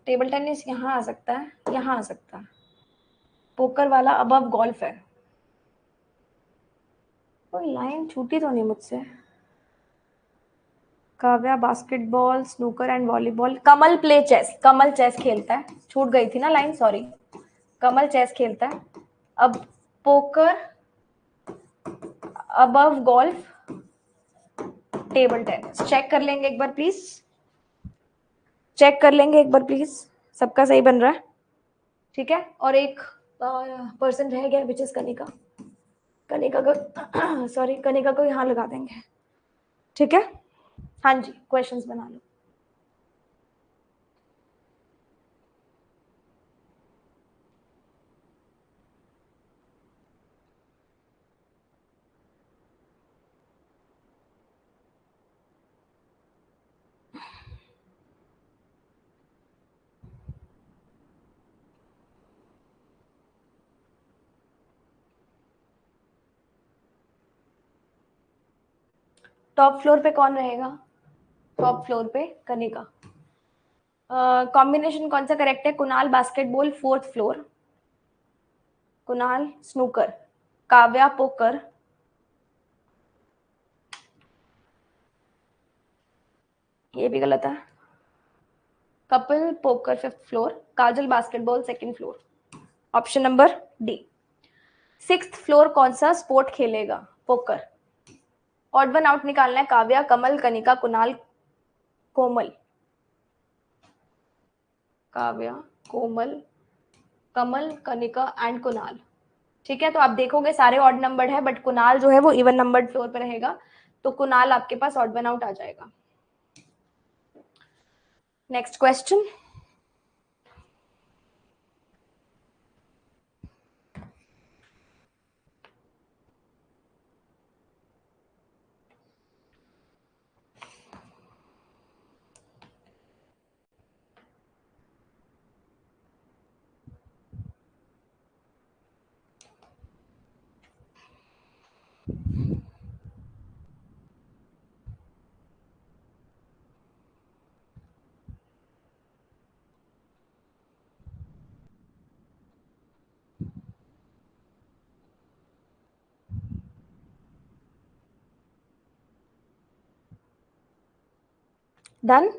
टेबल टेनिस यहाँ आ सकता है, यहाँ आ सकता है. पोकर वाला अबव गोल्फ है. कोई लाइन छूटी तो नहीं मुझसे? Kavya basketball, snooker and volleyball. Kamal play chess. Kamal chess खेलता है. छूट गई थी ना लाइन, सॉरी. कमल चेस खेलता है. अब poker above golf, table tennis. Check कर लेंगे एक बार प्लीज, चेक कर लेंगे एक बार प्लीज. सबका सही बन रहा है? ठीक है. और एक पर्सन रह गया विच इज कनिका. कनिका को सॉरी, कनिका को यहाँ लगा देंगे. ठीक है. हाँ जी, क्वेश्चंस बना लो. टॉप फ्लोर पे कौन रहेगा? टॉप फ्लोर पे कनिका. कॉम्बिनेशन कौन सा करेक्ट है? Kunal basketball 4th floor, Kunal snooker, Kavya poker, ये भी गलत है. Kapil poker 5th floor, Kajal basketball 2nd floor. Option number D. 6th floor कौन सा स्पोर्ट खेलेगा? पोकर. ऑड वन आउट निकालना है. काव्या, कमल, कनिका, कुणाल, कोमल. काव्या, कोमल, कमल, कनिका एंड कुणाल. ठीक है. तो आप देखोगे सारे ऑड नंबर है बट कुणाल जो है वो इवन नंबर्ड फ्लोर पर रहेगा, तो कुणाल आपके पास ऑड वन आउट आ जाएगा. Next question. डन.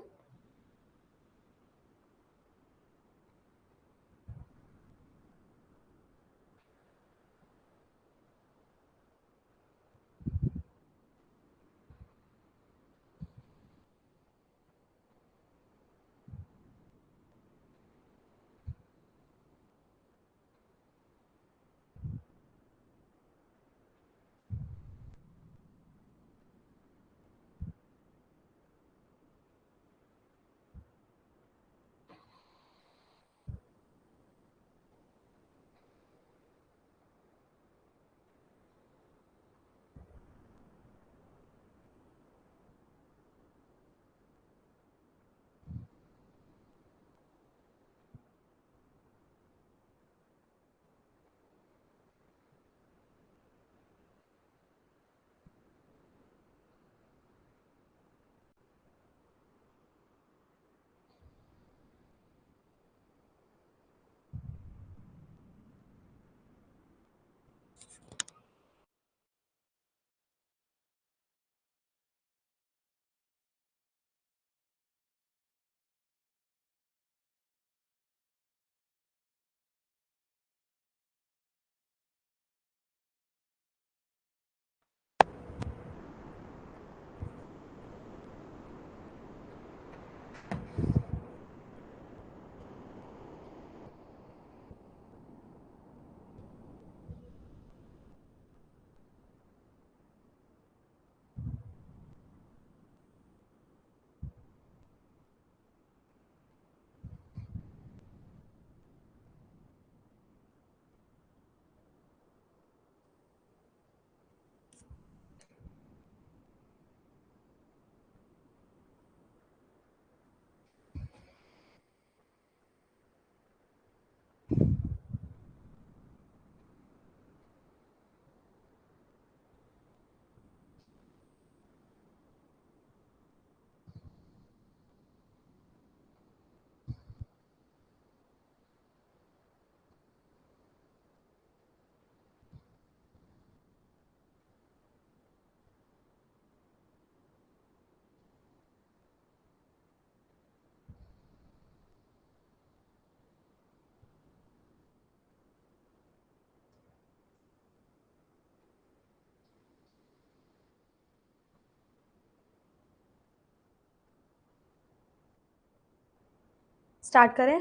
स्टार्ट करें?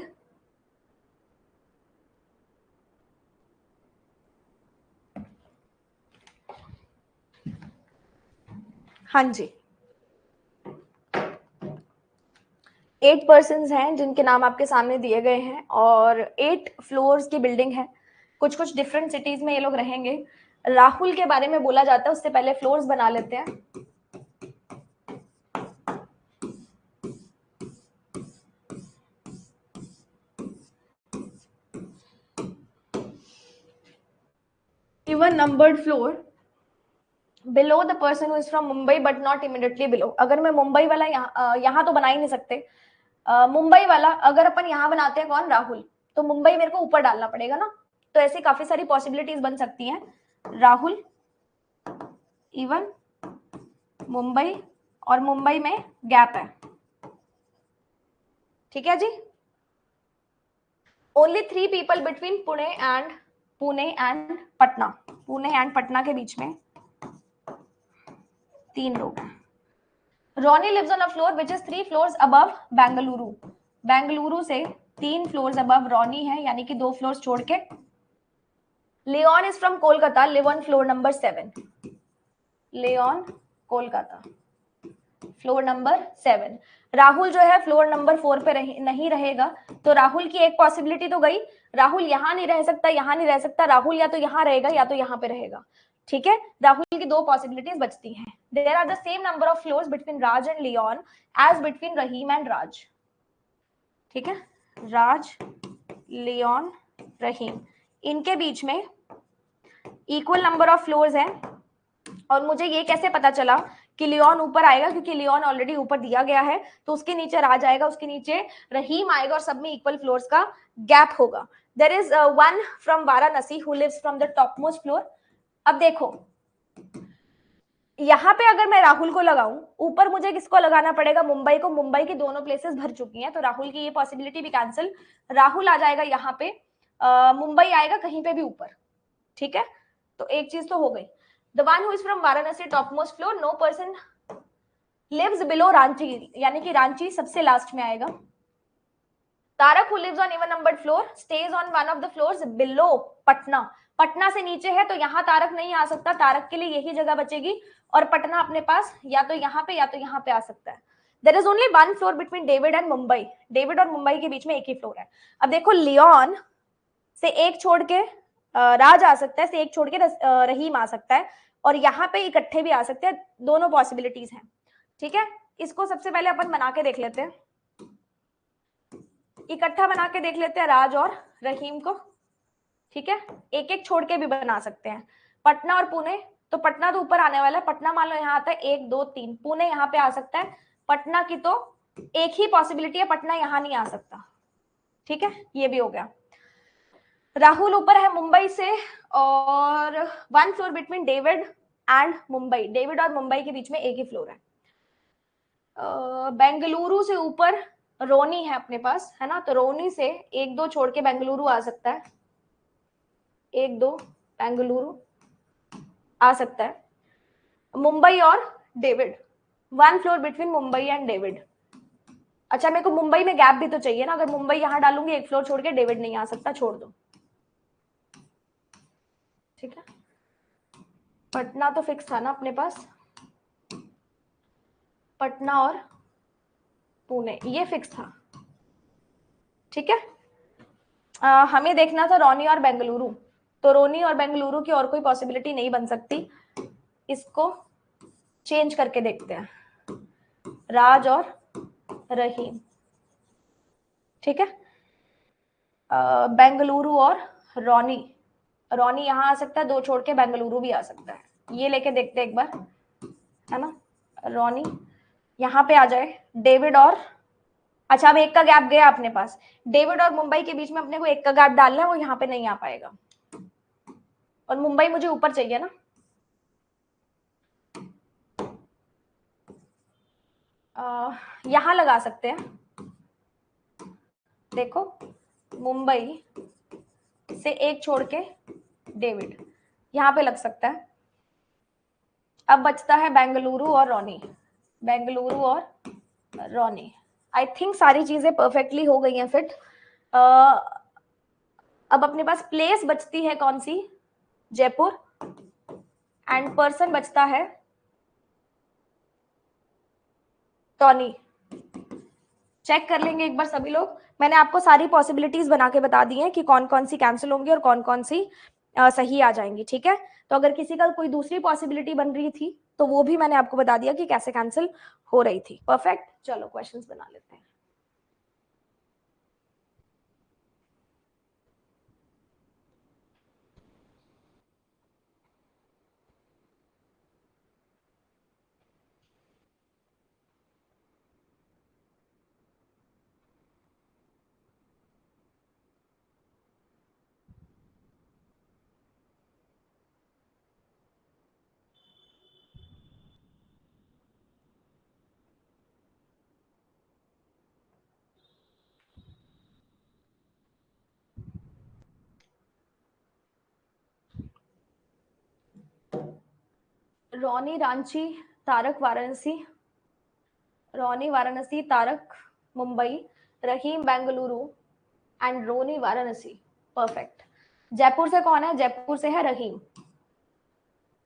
हाँ जी, 8 पर्सन्स हैं जिनके नाम आपके सामने दिए गए हैं और 8 फ्लोर्स की बिल्डिंग है। कुछ कुछ डिफरेंट सिटीज में ये लोग रहेंगे। राहुल के बारे में बोला जाता है, उससे पहले फ्लोर्स बना लेते हैं। Even numbered floor below the person who is from Mumbai but not immediately below. अगर मैं मुंबई वाला यहाँ तो बना ही नहीं सकते। मुंबई वाला अगर अपन यहाँ बनाते हैं कौन, राहुल, तो मुंबई मेरे को ऊपर डालना पड़ेगा ना। तो ऐसी काफी सारी पॉसिबिलिटीज बन सकती हैं। राहुल, इवन मुंबई, और मुंबई में गैप है। ठीक है जी। Only 3 people between Pune and Patna. Pune and Patna के बीच में 3 लोग हैं। Ronnie lives on a floor which is 3 floors above Bengaluru. Bengaluru से 3 फ्लोर्स अबव रोनी है, यानी कि 2 फ्लोर्स छोड़ के। Leon is from Kolkata, live on floor number 7। Leon, Kolkata, floor number 7। Rahul जो है फ्लोर नंबर 4 पे नहीं रहेगा। तो राहुल की एक पॉसिबिलिटी तो गई, राहुल यहां नहीं रह सकता, यहां नहीं रह सकता। राहुल या तो यहां रहेगा या तो यहां पे रहेगा। ठीक है, राहुल की 2 पॉसिबिलिटीज बचती हैं। There are the same number of floors between Raj and Leon as between Rahim and Raj. ठीक है, राज, लियोन, रहीम, इनके बीच में इक्वल नंबर ऑफ फ्लोर्स हैं। और मुझे ये कैसे पता चला कि लियोन ऊपर आएगा, क्योंकि लियोन ऑलरेडी ऊपर दिया गया है। तो उसके नीचे राज आएगा, उसके नीचे रहीम आएगा, और सब में इक्वल फ्लोर्स का गैप होगा। There is one from Varanasi who lives from the top most floor. अब देखो, यहाँ पे अगर मैं राहुल को लगाऊं, ऊपर मुझे किसको लगाना पड़ेगा, मुंबई को। मुंबई की दोनों प्लेसेस भर चुकी हैं, तो राहुल की ये पॉसिबिलिटी भी कैंसिल। राहुल आ जाएगा यहाँ पे, मुंबई आएगा कहीं पे भी ऊपर। ठीक है, तो एक चीज तो हो गई। The one who is from Varanasi top most floor, no person lives below Ranchi, यानी कि रांची सबसे लास्ट में आएगा। Tarak who lives on even numbered floor stays on one of the floors below Patna. Patna से नीचे है, तो यहाँ तारक नहीं आ सकता, तारक के लिए यही जगह बचेगी। और पटना अपने पास या तो यहाँ पे या तो यहाँ पे आ सकता है। There is only 1 floor between David and Mumbai. David और मुंबई के बीच में एक ही फ्लोर है। अब देखो, लियोन से एक छोड़ के राज आ सकता है, से एक छोड़ के रहीम आ सकता है, और यहाँ पे इकट्ठे भी आ सकते हैं। दोनों पॉसिबिलिटीज हैं। ठीक है, इसको सबसे पहले अपन बना के देख लेते हैं, इकट्ठा बना के देख लेते हैं राज और रहीम को। ठीक है, एक एक छोड़ के भी बना सकते हैं। पटना और पुणे, तो पटना तो ऊपर आने वाला है। पटना मान लो यहाँ आता है 1 2 3, पुणे यहाँ पे आ सकता है। पटना की तो एक ही पॉसिबिलिटी है, पटना यहाँ नहीं आ सकता। ठीक है, ये भी हो गया। राहुल ऊपर है मुंबई से, और 1 floor between David and Mumbai. David और मुंबई के बीच में एक ही फ्लोर है। बेंगलुरु से ऊपर रोनी है अपने पास, है ना। तो रोनी से 1 2 छोड़ के बेंगलुरु आ सकता है। 1 2 बेंगलुरु आ सकता है। मुंबई और David, 1 floor between Mumbai and David. अच्छा, मेरे को मुंबई में गैप भी तो चाहिए ना। अगर मुंबई यहां डालूंगी 1 फ्लोर छोड़ के, डेविड नहीं आ सकता, छोड़ दो। ठीक है, पटना तो फिक्स था ना अपने पास, पटना और पुणे ये फिक्स था। ठीक है, हमें देखना था रोनी और बेंगलुरु। तो रोनी और बेंगलुरु की और कोई पॉसिबिलिटी नहीं बन सकती। इसको चेंज करके देखते हैं, राज और रहीम। ठीक है, बेंगलुरु और रोनी। रोनी यहाँ आ सकता है, 2 छोड़ के बेंगलुरु भी आ सकता है। ये लेके देखते हैं एक बार, है ना। रोनी यहाँ पे आ जाए, डेविड और, अच्छा अब एक का गैप गया अपने पास। डेविड और मुंबई के बीच में अपने को एक का गैप डालना है, वो यहाँ पे नहीं आ पाएगा। और मुंबई मुझे ऊपर चाहिए ना। यहां लगा सकते हैं। देखो, मुंबई से एक छोड़ के डेविड यहां पे लग सकता है। अब बचता है बेंगलुरु और रोनी। बेंगलुरु और रोनी आई थिंक सारी चीजें परफेक्टली हो गई हैं फिट। अब अपने पास प्लेस बचती है कौन सी, जयपुर, एंड पर्सन बचता है टॉनी। चेक कर लेंगे एक बार सभी लोग। मैंने आपको सारी पॉसिबिलिटीज बना के बता दी हैं कि कौन कौन सी कैंसिल होंगी और कौन कौन सी सही आ जाएंगी, ठीक है। तो अगर किसी का कोई दूसरी पॉसिबिलिटी बन रही थी तो वो भी मैंने आपको बता दिया कि कैसे कैंसिल हो रही थी। परफेक्ट, चलो क्वेश्चंस बना लेते हैं। Ronnie Ranchi, Tarak Varanasi, Ronnie Varanasi, Tarak Mumbai, Rahim Bengaluru and Ronnie Varanasi. Perfect. Jaipur से कौन है, जयपुर से है Rahim.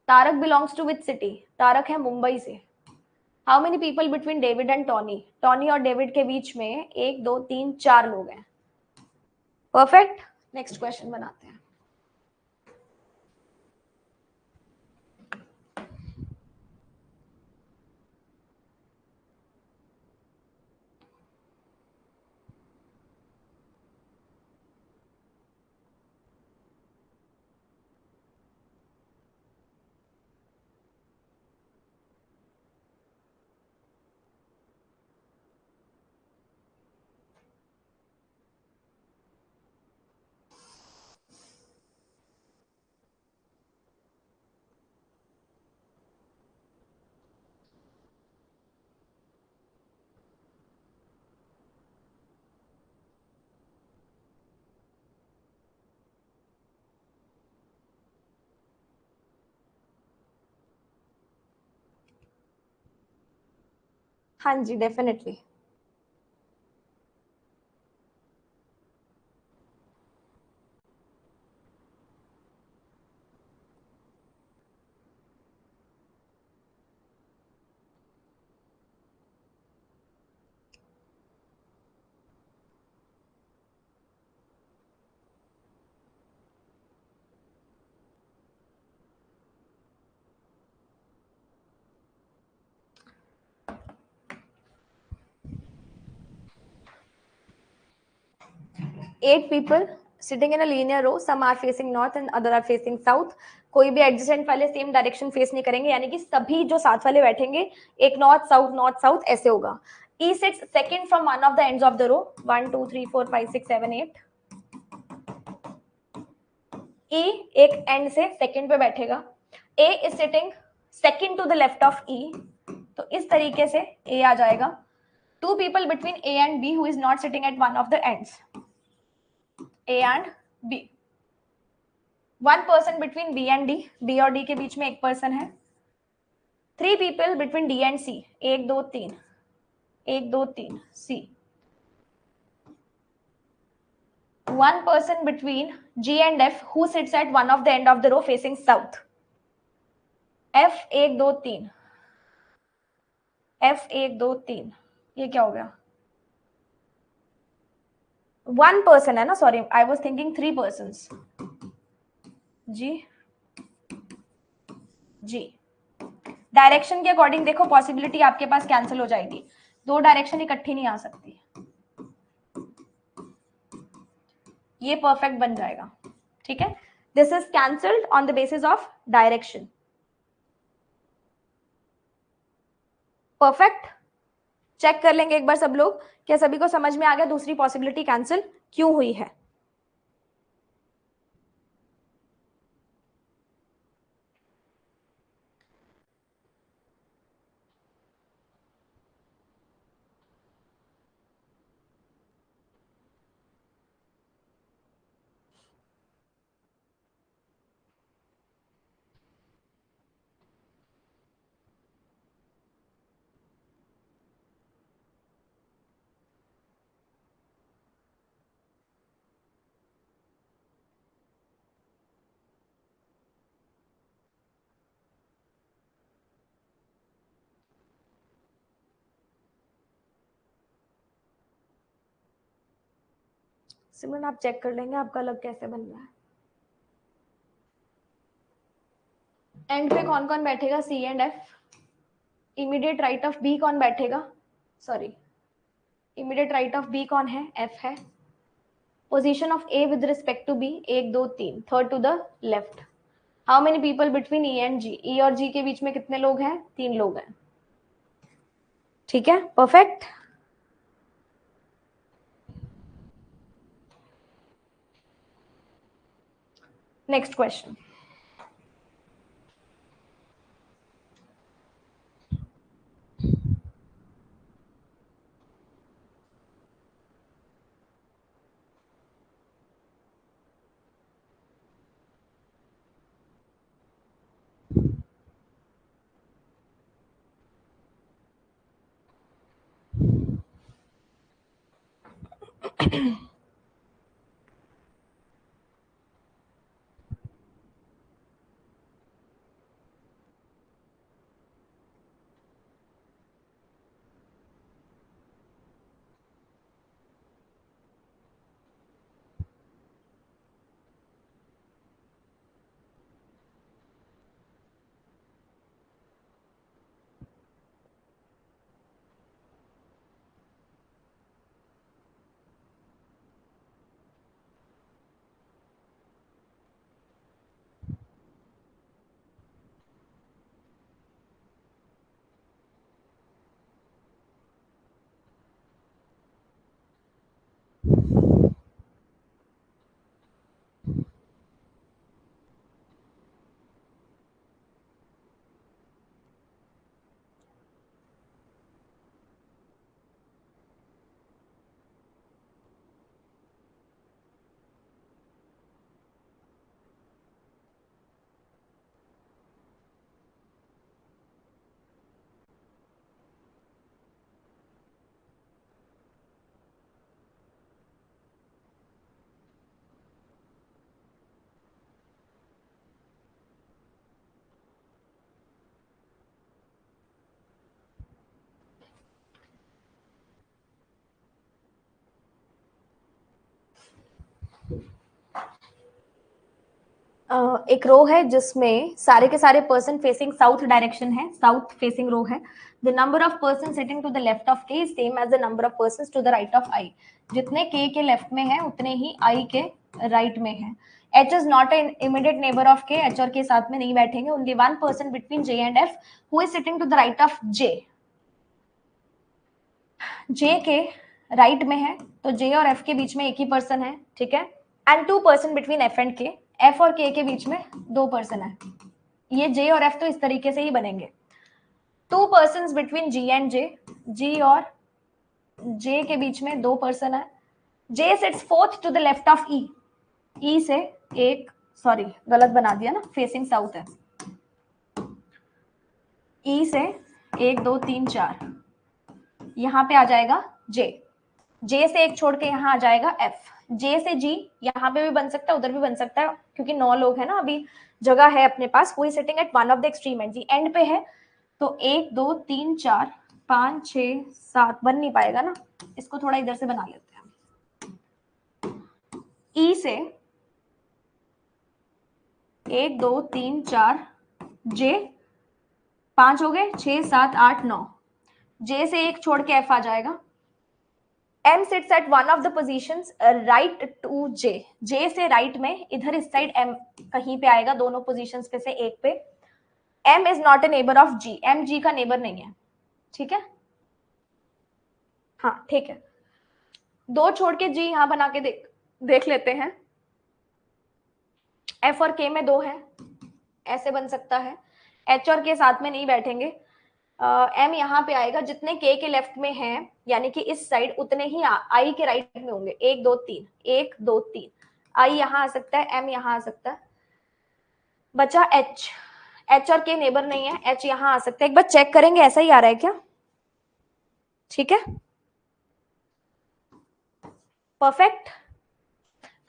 Tarak belongs to which city, Tarak है मुंबई से। How many people between David and Tony, Tony और डेविड के बीच में एक दो तीन चार लोग हैं। परफेक्ट। नेक्स्ट क्वेश्चन बनाते हैं। हाँ जी, definitely. Eight people sitting in a linear row, some are facing north and other are facing south. कोई भी एडजेसेंट वाले सेम डायरेक्शन फेस नहीं करेंगे, यानी कि सभी जो साथ वाले बैठेंगे एक नॉर्थ साउथ ऐसे होगा। E sits second from one of the ends of the row, 1 2 3 4 5 6 7 8। E एक एंड से सेकंड पे बैठेगा। A is sitting second to the left of E, तो इस तरीके से ए आ जाएगा। Two people between A and B who is not sitting at one of the ends, A and B. One person between B and D, B और D के बीच में एक पर्सन है। Three people between D and C, एक दो तीन, एक दो तीन C. One person between G and F who sits at one of the end of the row facing south, F एक दो तीन, एफ एक दो तीन। ये क्या हो गया, वन पर्सन है ना, sorry I was thinking three person. जी जी, डायरेक्शन के अकॉर्डिंग देखो पॉसिबिलिटी आपके पास कैंसिल हो जाएगी, दो डायरेक्शन इकट्ठी नहीं आ सकती। ये परफेक्ट बन जाएगा, ठीक है। This is cancelled on the basis of direction. Perfect. Check कर लेंगे एक बार सब लोग, क्या सभी को समझ में आ गया दूसरी पॉसिबिलिटी कैंसिल क्यों हुई है। सिमरन आप चेक कर लेंगे आपका अलग कैसे बन रहा है। एंड पे कौन कौन बैठेगा? C and F. Immediate right of B कौन बैठेगा? Sorry, immediate right of B कौन है? एफ है। Position of A with respect to B, 1 2 3, third to the left. How many people between E and G? E और G के बीच में कितने लोग हैं? 3 लोग हैं। ठीक है, परफेक्ट। Next question. एक रो है जिसमें सारे के सारे पर्सन फेसिंग साउथ डायरेक्शन है, साउथ फेसिंग रो है। The number of person sitting to the left of K is same as the number of person to the right of I. जितने K left में है उतने ही आई के right में है। H is not an immediate neighbor of K. H और K साथ में नहीं बैठेंगे। Only one person between J and F who is sitting to the right of J. J के राइट में है तो J और F के बीच में एक ही पर्सन है, ठीक है। And 2 person between F and K। F और K के बीच में 2 पर्सन है। ये J और F तो इस तरीके से ही बनेंगे। 2 person between G and J। G और J के बीच में 2 पर्सन है। J sits fourth to the left of E। E से एक, सॉरी गलत बना दिया ना, फेसिंग साउथ है। E से 1 2 3 4 यहाँ पे आ जाएगा J। J से एक छोड़ के यहाँ आ जाएगा F। J से G यहाँ पे भी बन सकता है, उधर भी बन सकता है, क्योंकि 9 लोग हैं ना, अभी जगह है अपने पास। कोई sitting at one of the extreme and, G and पे है तो 1 2 3 4 5 6 7 बन नहीं पाएगा ना, इसको थोड़ा इधर से बना लेते हैं। E से 1 2 3 4 J 5 हो गए, 6 7 8 9। J से एक छोड़ के F आ जाएगा। M sits at one of the positions right to J। J से राइट में इधर इस साइड M कहीं पे आएगा, दोनों पोजीशंस पे से एक पे। M is not a neighbor of G। M G का नेबर नहीं है, ठीक है। हाँ ठीक है, 2 छोड़ के G यहाँ बना के देख लेते हैं। F और K में 2 है, ऐसे बन सकता है। H और K साथ में नहीं बैठेंगे। M यहाँ पे आएगा, जितने K के लेफ्ट में हैं यानी कि इस साइड उतने ही I के राइट में होंगे। 1 2 3 1 2 3। I यहाँ आ सकता है, M यहाँ आ सकता है। बचा H। H और K नेबर नहीं है, H यहाँ आ सकता है। एक बार चेक करेंगे ऐसा ही आ रहा है क्या? ठीक है, परफेक्ट।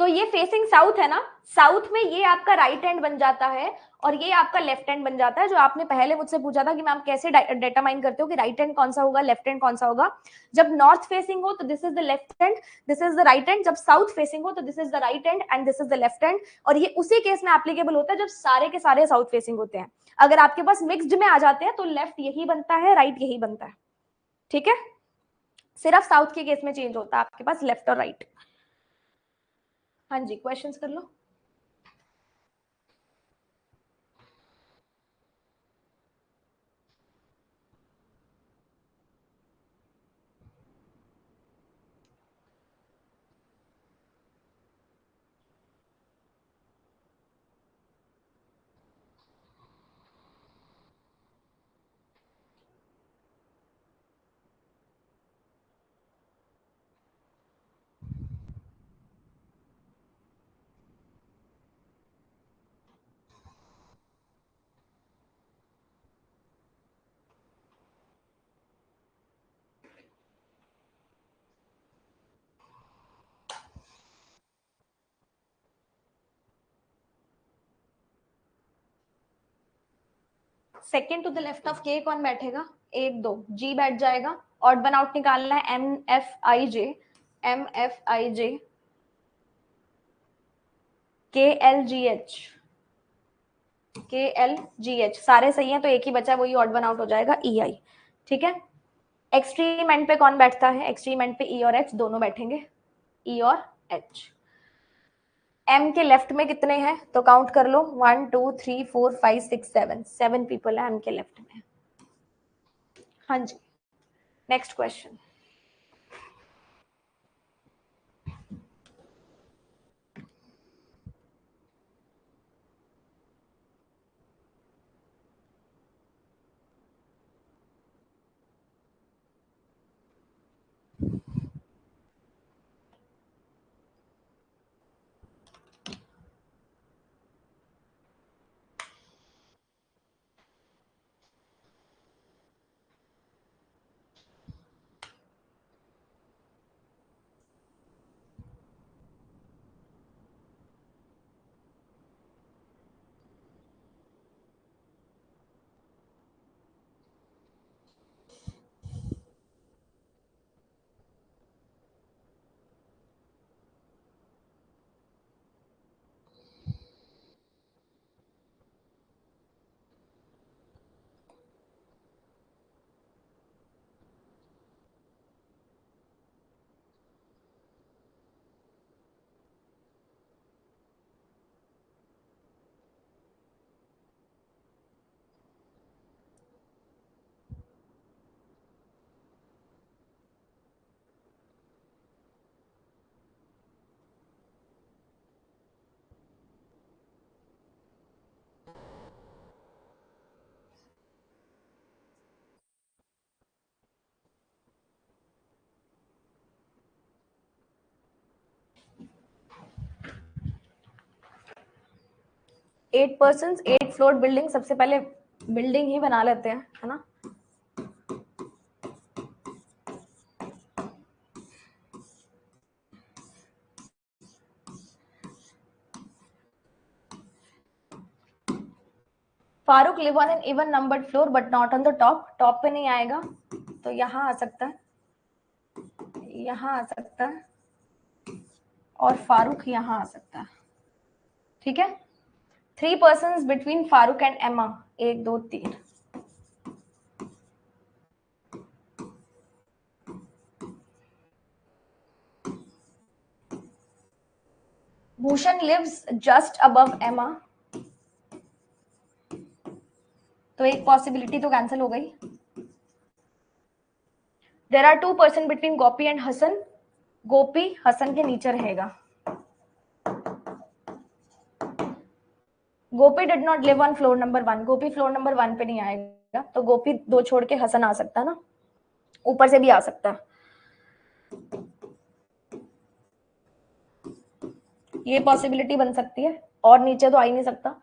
तो ये फेसिंग साउथ है ना, साउथ में ये आपका राइट हैंड बन जाता है और ये आपका लेफ्ट हैंड बन जाता है। जो आपने पहले मुझसे पूछा था कि मैम कैसे डिटरमाइन करते हो कि राइट हैंड कौन सा होगा, लेफ्ट हैंड कौन सा होगा। जब नॉर्थ फेसिंग हो तो this is the left hand, this is the right hand. जब साउथ फेसिंग हो तो this is the right hand and this is the left hand. और ये उसी केस में एप्लीकेबल होता है जब सारे के सारे साउथ फेसिंग होते हैं। अगर आपके पास मिक्स्ड में आ जाते हैं तो लेफ्ट यही बनता है, राइट यही बनता है। ठीक है, सिर्फ साउथ के केस में चेंज होता है आपके पास लेफ्ट और राइट। हाँ जी, क्वेश्चंस कर लो। Second to the left of K कौन बैठेगा? एक दो जी बैठ जाएगा। ऑड वन आउट निकालना है, M F I J, M F I J, K L G H, K L G H सारे सही हैं तो एक ही बचा, वही ऑड वन आउट हो जाएगा, ई आई। ठीक है, एक्सट्रीम एंड पे कौन बैठता है? एक्सट्रीम एंड पे ई और एच दोनों बैठेंगे, ई और एच। एम के लेफ्ट में कितने हैं तो काउंट कर लो, 1 2 3 4 5 6 7, 7 पीपल है एम के लेफ्ट में। हाँ जी, next question. Eight person, 8 floor building, सबसे पहले बिल्डिंग ही बना लेते हैं, है ना। Farooq live on an even numbered floor but not on the top, top पे नहीं आएगा तो यहाँ आ सकता है, यहाँ आ सकता है और फारूक यहाँ आ सकता है। ठीक है, 3 पर्सन बिटवीन फारूक एंड एमा, 1 2 3। भूषण लिव्स जस्ट अबव एमा, तो एक पॉसिबिलिटी तो कैंसिल हो गई। There are 2 person between Gopi and Hasan, Gopi Hasan के नीचे रहेगा। Gopi did not live on floor number 1, Gopi floor number 1 पे नहीं आएगा तो गोपी 2 छोड़ के हसन आ सकता है ना, ऊपर से भी आ सकता है। ये पॉसिबिलिटी बन सकती है और नीचे तो आ ही नहीं सकता।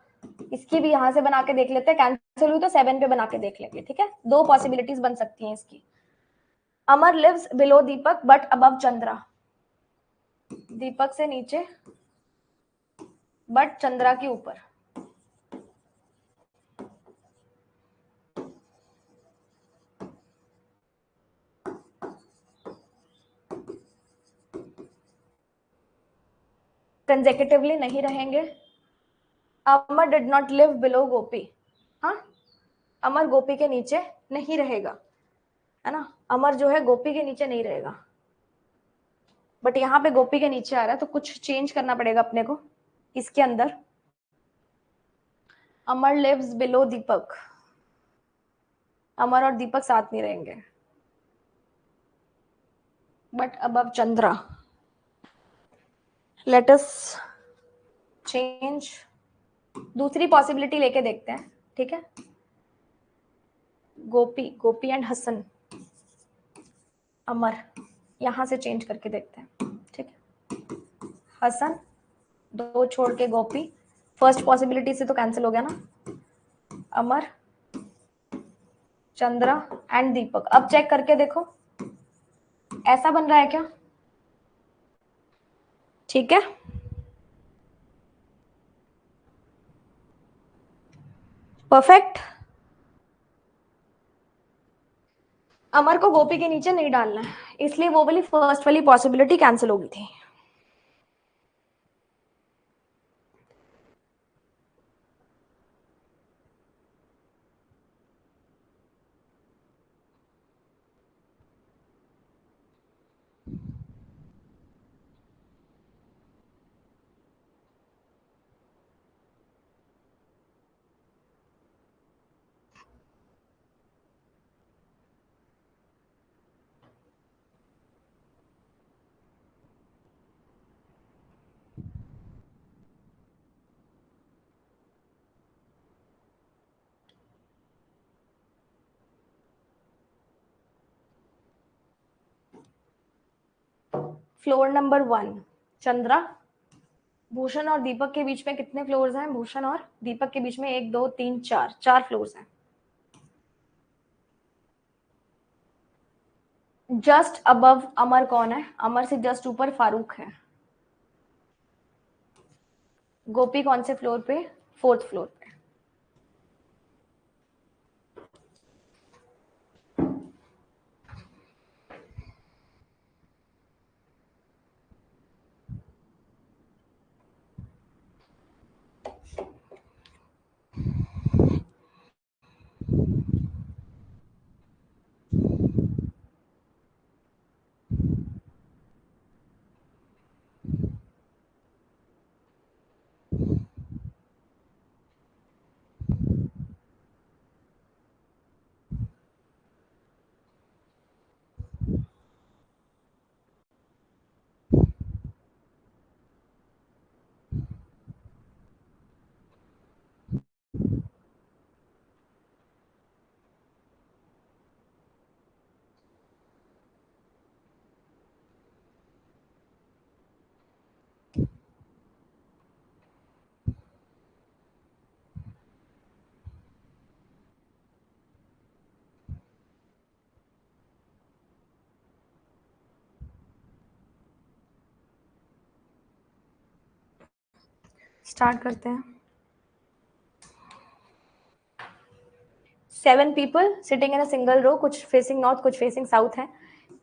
इसकी भी यहां से बना के देख लेते हैं, कैंसिल हुई तो 7 पे बना के देख लेंगे। ठीक है, 2 पॉसिबिलिटीज बन सकती हैं इसकी। Amar lives below Deepak but above Chandra, Deepak से नीचे बट चंद्रा के ऊपर। कंसेक्यूटिवली नहीं रहेंगे। Amar did not live below Gopi. हाँ, अमर गोपी के नीचे नहीं रहेगा, है ना। अमर जो है गोपी के नीचे नहीं रहेगा, बट यहाँ पे गोपी के नीचे आ रहा है, तो कुछ चेंज करना पड़ेगा अपने को इसके अंदर। अमर लिव्स बिलो दीपक। अमर और दीपक साथ नहीं रहेंगे, but above Chandra. Let us change, दूसरी पॉसिबिलिटी लेके देखते हैं, ठीक है। गोपी, गोपी एंड हसन, अमर, यहां से चेंज करके देखते हैं, ठीक है। हसन, दो छोड़ के गोपी, फर्स्ट पॉसिबिलिटी से तो कैंसिल हो गया ना। अमर, चंद्रा एंड दीपक। अब चेक करके देखो ऐसा बन रहा है क्या, ठीक है। परफेक्ट। अमर को गोपी के नीचे नहीं डालना है, इसलिए वो वाली फर्स्ट वाली पॉसिबिलिटी कैंसिल हो गई थी। Floor number 1 Chandra. भूषण और दीपक के बीच में कितने फ्लोर्स हैं, भूषण और दीपक के बीच में 1 2 3 4, 4 फ्लोर्स हैं। जस्ट अबव अमर कौन है, अमर से जस्ट ऊपर फारूक है। गोपी कौन से फ्लोर पे, 4th फ्लोर पे। स्टार्ट करते हैं। 7 people sitting in a single row, कुछ facing north, कुछ facing south है।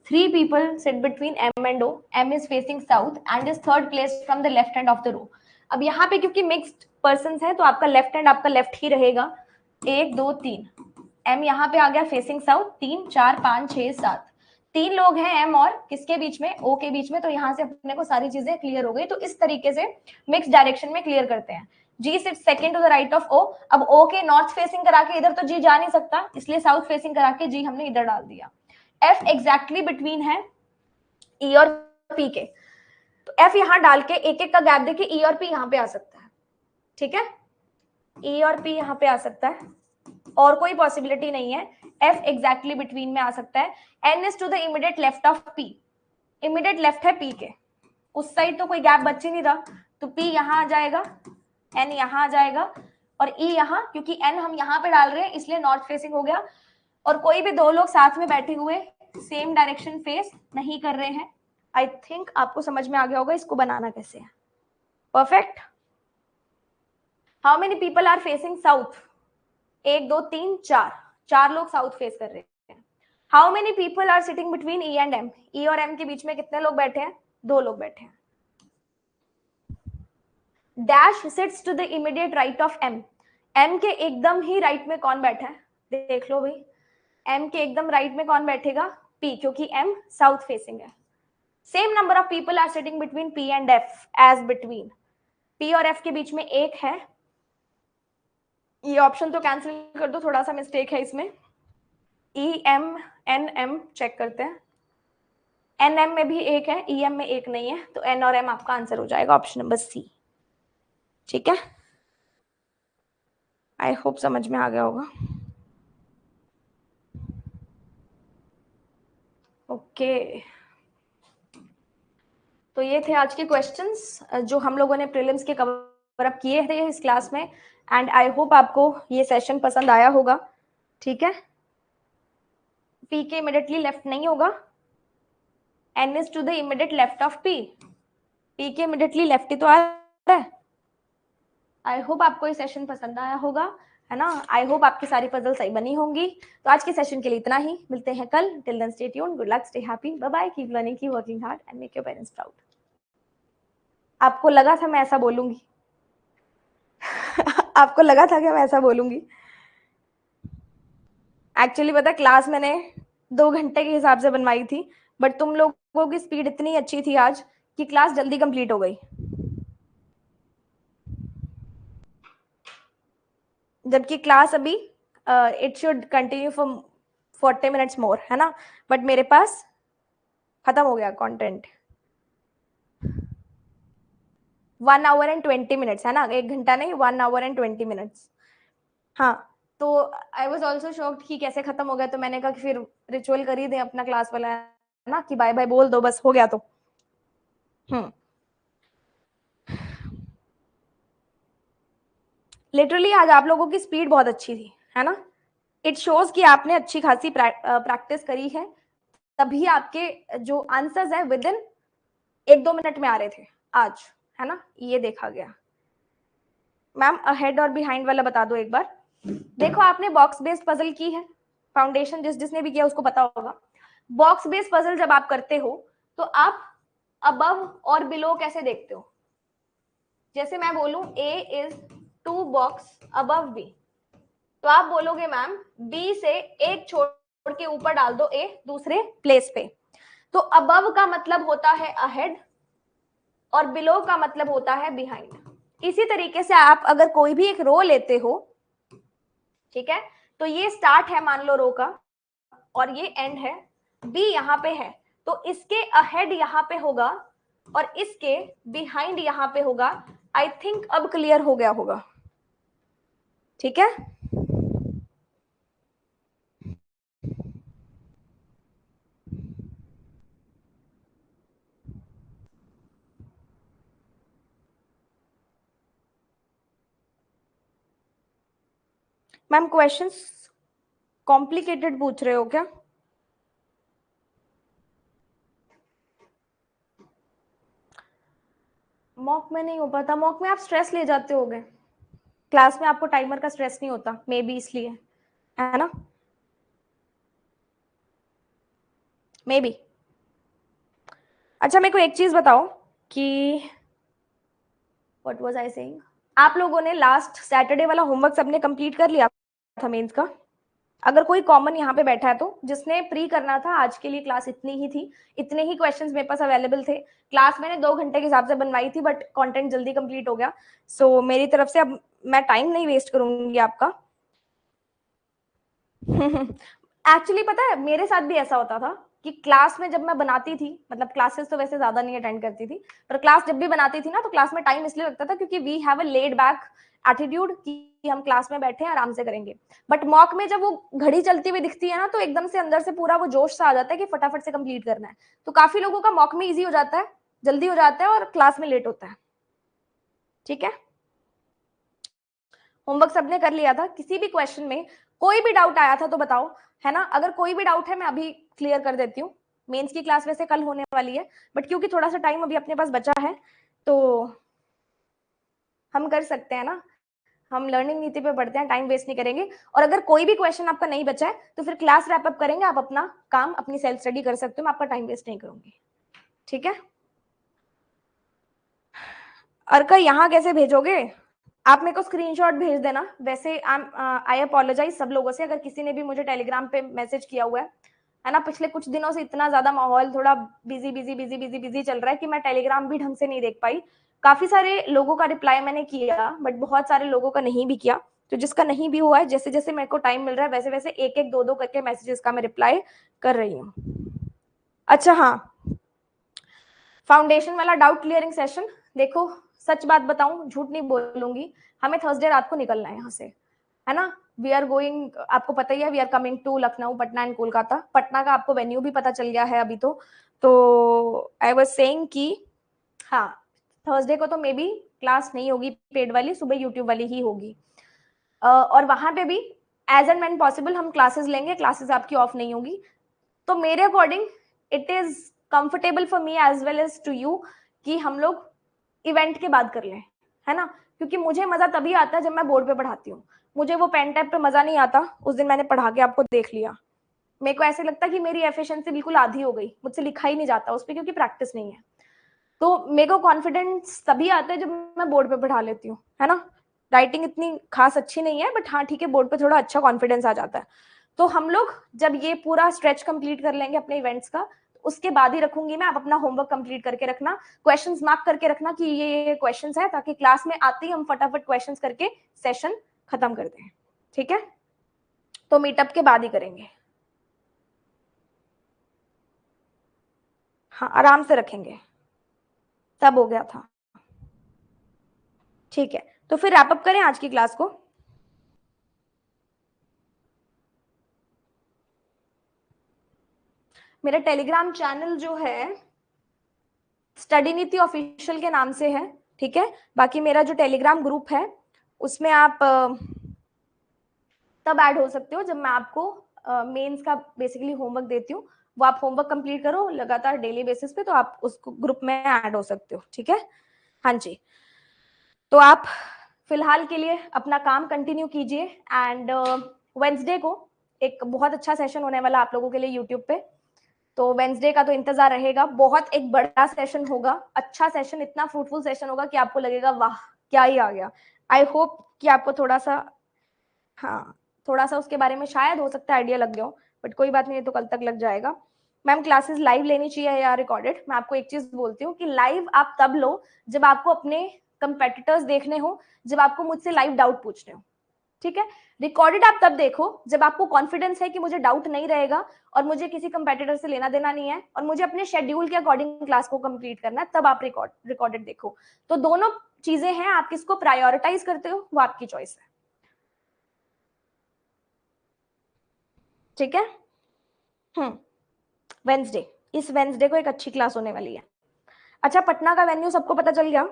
3 people sit between M and O. M is facing south and is third place from the left hand of the row. अब यहाँ पे क्योंकि mixed person है तो आपका लेफ्ट हैंड आपका लेफ्ट ही रहेगा। 1 2 3, M यहाँ पे आ गया फेसिंग साउथ। 3 4 5 6 7, 3 लोग हैं M और किसके बीच में, O के बीच में। तो यहाँ से अपने को सारी चीजें क्लियर हो गई। तो इस तरीके से मिक्स डायरेक्शन में क्लियर करते हैं। G sits second to the right of O। अब O के नॉर्थ फेसिंग करा के इधर तो G जा नहीं सकता, इसलिए साउथ फेसिंग करा के G हमने इधर डाल दिया। F एग्जैक्टली बिटवीन है E और P के, तो F यहाँ डाल के एक एक का गैप देके E और P यहाँ पे आ सकता है, ठीक है। E और P यहाँ पे आ सकता है, और कोई पॉसिबिलिटी नहीं है। F एग्जैक्टली बिटवीन में आ सकता है। N is to the immediate left of P, immediate left है P के, उस साइड तो कोई गैप बच ही नहीं रहा, तो P यहाँ आ जाएगा, N यहाँ आ जाएगा और E यहाँ, क्योंकि N हम यहाँ पे डाल रहे हैं इसलिए नॉर्थ फेसिंग हो गया। और कोई भी दो लोग साथ में बैठे हुए सेम डायरेक्शन फेस नहीं कर रहे हैं। आई थिंक आपको समझ में आ गया होगा इसको बनाना कैसे है। Perfect. How many people are facing south? 1 2 3 4, 4 लोग साउथ फेस कर रहे हैं. How many people are sitting between E and M? E और एम के बीच में कितने लोग बैठे हैं? 2 लोग बैठे हैं. Dash sits to the immediate right of M. M के एकदम ही राइट में कौन बैठा है? देख लो भाई, एम के एकदम राइट में कौन बैठेगा? पी, क्योंकि एम साउथ फेसिंग है. Same number of people are sitting between P and F as between. P और एफ के बीच में एक है. ये ऑप्शन तो कैंसिल कर दो, थोड़ा सा मिस्टेक है इसमें. E M N M check करते हैं. एन एम में भी एक है, ई एम में एक नहीं है, तो एन और एम आपका आंसर हो जाएगा ऑप्शन नंबर सी. ठीक है, आई होप समझ में आ गया होगा. ओके, तो ये थे आज के क्वेश्चंस जो हम लोगों ने प्रीलिम्स के कवर अप किए थे इस क्लास में. एंड आई होप आपको ये सेशन पसंद आया होगा. ठीक है, पी के इमीडिएटली लेफ्ट नहीं होगा. N is to the immediate left of P. P के इमीडिएटली लेफ्ट ही तो आ रहा है. आई होप आपको ये सेशन पसंद आया होगा, है ना. आई होप आपकी सारी पजल सही बनी होंगी. तो आज के सेशन के लिए इतना ही. मिलते हैं कल. Till then stay tuned. Good luck, stay happy, bye bye, keep learning, keep working hard and make your parents proud. आपको लगा था मैं ऐसा बोलूंगी? आपको लगा था कि मैं ऐसा बोलूंगी? एक्चुअली पता, क्लास मैंने 2 घंटे के हिसाब से बनवाई थी, बट तुम लोगों की स्पीड इतनी अच्छी थी आज कि क्लास जल्दी कंप्लीट हो गई. जबकि क्लास अभी it should continue for 40 minutes more, है ना. बट मेरे पास खत्म हो गया कंटेंट. 1 आवर एंड 20 मिनट्स, है ना. 1 घंटा नहीं, 1 आवर एंड 20 मिनट्स. हाँ, तो आई वॉज ऑल्सो शॉक्ड कि कैसे खत्म हो गया. तो मैंने कहा कि फिर रिचुअल कर ही दें अपना क्लास वाला, है ना, कि बाय बाय बोल दो, बस हो गया. तो लिटरली आज आप लोगों की स्पीड बहुत अच्छी थी, है ना. इट शोज कि आपने अच्छी खासी प्रैक्टिस करी है, तभी आपके जो आंसर्स हैं विद इन 1-2 मिनट में आ रहे थे आज, है ना. ये देखा गया. मैम अहेड और बिहाइंड वाला बता दो एक बार. देखो, आपने बॉक्स बेस्ड पजल की है, फाउंडेशन जिसने भी किया उसको पता होगा. बॉक्स बेस्ड पजल जब आप करते हो तो आप अबव और बिलो कैसे देखते हो? जैसे मैं बोलूं ए इज 2 बॉक्स अबव बी, तो आप बोलोगे मैम बी से एक छोड़ के ऊपर डाल दो ए दूसरे प्लेस पे. तो अबव का मतलब होता है अहेड और बिलो का मतलब होता है बिहाइंड. इसी तरीके से आप अगर कोई भी एक रो लेते हो, ठीक है, तो ये स्टार्ट है मान लो रो का, और ये एंड है, बी यहाँ पे है, तो इसके अहेड यहाँ पे होगा और इसके बिहाइंड यहाँ पे होगा. आई थिंक अब क्लियर हो गया होगा. ठीक है, मैम क्वेश्चंस कॉम्प्लिकेटेड पूछ रहे हो क्या? मॉक में नहीं हो पाता. मॉक में आप स्ट्रेस ले जाते होगे, क्लास में आपको टाइमर का स्ट्रेस नहीं होता, मे बी इसलिए, है ना, मे बी. अच्छा, मेरे को एक चीज बताओ कि व्हाट वाज आई सेइंग. आप लोगों ने लास्ट सैटरडे वाला होमवर्क सबने कंप्लीट कर लिया था मेंस का? अगर कोई कॉमन यहाँ पे बैठा है तो जिसने प्री करना था, आज के लिए क्लास इतनी ही थी, इतने ही क्वेश्चंस मेरे पास अवेलेबल थे. क्लास मैंने 2 घंटे के हिसाब से बनवाई थी, बट कंटेंट जल्दी कंप्लीट हो गया. सो मेरी तरफ से अब मैं टाइम नहीं वेस्ट करूंगी आपका. एक्चुअली पता है, मेरे साथ भी ऐसा होता था कि क्लास में जब मैं बनाती थी, मतलब क्लासेस तो वैसे ज्यादा नहीं अटेंड करती थी, पर क्लास जब भी बनाती थी ना, तो क्लास में टाइम इसलिए लगता था क्योंकि we have a laid back attitude कि हम क्लास में बैठे हैं, आराम से करेंगे. बट मॉक में जब वो घड़ी चलती हुई दिखती है ना, तो एकदम से अंदर से पूरा वो जोश सा आ जाता है कि फटाफट से कंप्लीट करना है. तो काफी लोगों का मॉक में इजी हो जाता है, जल्दी हो जाता है, और क्लास में लेट होता है. ठीक है, होमवर्क सबने कर लिया था? किसी भी क्वेश्चन में कोई भी डाउट आया था तो बताओ, है ना. अगर कोई भी डाउट है मैं अभी क्लियर कर देती हूँ. मेंस की क्लास वैसे कल होने वाली है, बट क्योंकि थोड़ा सा टाइम अभी अपने पास बचा है तो हम कर सकते हैं ना. हम लर्निंग नीति पे पढ़ते हैं, टाइम वेस्ट नहीं करेंगे। और अगर कोई भी क्वेश्चन आपका नहीं बचा है तो फिर क्लास रैप अप करेंगे, आप अपना काम अपनी सेल्फ स्टडी कर सकते हो, मैं आपका टाइम वेस्ट नहीं करूंगी, ठीक है। अर्का यहाँ कैसे भेजोगे, आप मेरे को स्क्रीनशॉट भेज देना। वैसे आई अपोलोजाइज सब लोगों से अगर किसी ने भी मुझे टेलीग्राम पे मैसेज किया हुआ है ना। पिछले कुछ दिनों से इतना ज्यादा माहौल थोड़ा busy busy busy busy busy चल रहा है कि मैं टेलीग्राम भी ढंग से नहीं देख पाई। काफी सारे लोगों का रिप्लाई मैंने किया, बट बहुत सारे लोगों का नहीं भी किया। तो जिसका नहीं भी हुआ है, जैसे जैसे मेरे को टाइम मिल रहा है वैसे वैसे एक एक दो दो करके मैसेजेस का मैं रिप्लाई कर रही हूँ। अच्छा हाँ, फाउंडेशन वाला डाउट क्लियरिंग सेशन, देखो सच बात बताऊं, झूठ नहीं बोलूंगी, हमें थर्सडे रात को निकलना है यहाँ से, है ना। वी आर गोइंग, आपको पता ही है, we are coming to Lucknow, Patna and Kolkata. Patna का आपको वेन्यू भी पता चल गया है अभी तो आई वाज सेइंग कि हाँ, थर्सडे को तो मे बी क्लास नहीं होगी पेड वाली, सुबह यूट्यूब वाली ही होगी। और वहां पे भी एज एंड व्हेन पॉसिबल हम क्लासेस लेंगे, क्लासेस आपकी ऑफ नहीं होगी। तो मेरे according it is comfortable for me as well as to you कि हम लोग इवेंट के बाद कर लें, है ना। क्योंकि मुझे मजा तभी आता है जब मैं बोर्ड पे पढ़ाती हूँ, मुझे वो पेन टैप पे मजा नहीं आता। उस दिन मैंने पढ़ा के आपको देख लिया, मेरे को ऐसे लगता है कि मेरी एफिशिएंसी बिल्कुल आधी हो गई, मुझसे लिखा ही नहीं जाता उस पर, क्योंकि प्रैक्टिस नहीं है। तो मेरे को कॉन्फिडेंस तभी आता है जब मैं बोर्ड पे पढ़ा लेती हूँ, है ना। राइटिंग इतनी खास अच्छी नहीं है, बट हाँ ठीक है, बोर्ड पे थोड़ा अच्छा कॉन्फिडेंस आ जाता है। तो हम लोग जब ये पूरा स्ट्रेच कंप्लीट कर लेंगे अपने इवेंट्स का, उसके बाद ही रखूंगी मैं, आप अपना होमवर्क कंप्लीट करके रखना, क्वेश्चंस मार्क करके रखना कि ये क्वेश्चंस है, ताकि क्लास में आते ही हम फटाफट क्वेश्चंस करके सेशन खत्म कर दें, ठीक है। तो मीटअप के बाद ही करेंगे, हाँ आराम से रखेंगे, तब हो गया था, ठीक है। तो फिर रैप अप करें आज की क्लास को। मेरा टेलीग्राम चैनल जो है स्टडी नीति ऑफिशियल के नाम से है, ठीक है। बाकी मेरा जो टेलीग्राम ग्रुप है उसमें आप तब ऐड हो सकते हो जब मैं आपको मेंस का बेसिकली होमवर्क देती हूँ। वो आप होमवर्क कंप्लीट करो लगातार डेली बेसिस पे, तो आप उस ग्रुप में ऐड हो सकते हो, ठीक है। हाँ जी, तो आप फिलहाल के लिए अपना काम कंटिन्यू कीजिए। एंड वेंसडे को एक बहुत अच्छा सेशन होने वाला आप लोगों के लिए यूट्यूब पे, तो वेंसडे का तो इंतजार रहेगा। बहुत एक बड़ा सेशन होगा, अच्छा सेशन, इतना फ्रूटफुल सेशन होगा कि आपको लगेगा वाह क्या ही आ गया। आई होप कि आपको थोड़ा सा, हाँ थोड़ा सा उसके बारे में शायद हो सकता है आइडिया लग गया हो, बट कोई बात नहीं, ये तो कल तक लग जाएगा। मैम क्लासेस लाइव लेनी चाहिए या रिकॉर्डेड, मैं आपको एक चीज बोलती हूँ कि लाइव आप तब लो जब आपको अपने कंपेटिटर्स देखने हो, जब आपको मुझसे लाइव डाउट पूछने हो, ठीक है। रिकॉर्डेड आप तब देखो जब आपको कॉन्फिडेंस है कि मुझे डाउट नहीं रहेगा और मुझे किसी कंपेटिटर से लेना देना नहीं है और मुझे अपने शेड्यूल के अकॉर्डिंग क्लास को कंप्लीट करना है, तब आप रिकॉर्डेड देखो। तो दोनों चीजें हैं, आप किसको प्रायोरिटाइज करते हो वो आपकी चॉइस है, ठीक है। वेंसडे, इस वेंसडे को एक अच्छी क्लास होने वाली है। अच्छा, पटना का वेन्यू सबको पता चल गया,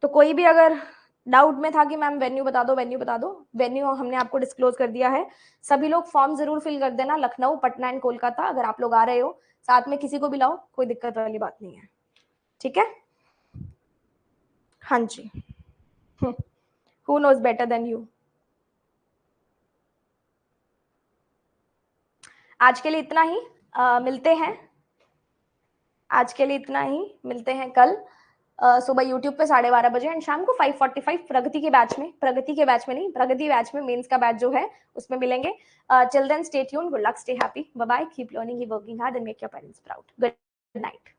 तो कोई भी अगर डाउट में था कि मैम वेन्यू बता दो वेन्यू बता दो, वेन्यू हमने आपको डिस्क्लोज कर दिया है। सभी लोग फॉर्म जरूर फिल कर देना, लखनऊ पटना एंड कोलकाता, अगर आप लोग आ रहे हो साथ में किसी को भी लाओ, कोई दिक्कत वाली बात नहीं है, ठीक है। हाँ जी, who knows better than you. आज के लिए इतना ही, मिलते हैं, आज के लिए इतना ही, मिलते हैं कल सुबह यूट्यूब पे 12:30 बजे एंड शाम को 5:45 प्रगति के बैच में, प्रगति के बैच में नहीं, प्रगति बैच में मेंस का बैच जो है उसमें मिलेंगे। Till then stay tuned, good luck, stay happy, bye bye, keep learning, keep working hard and make your parents proud. Good night.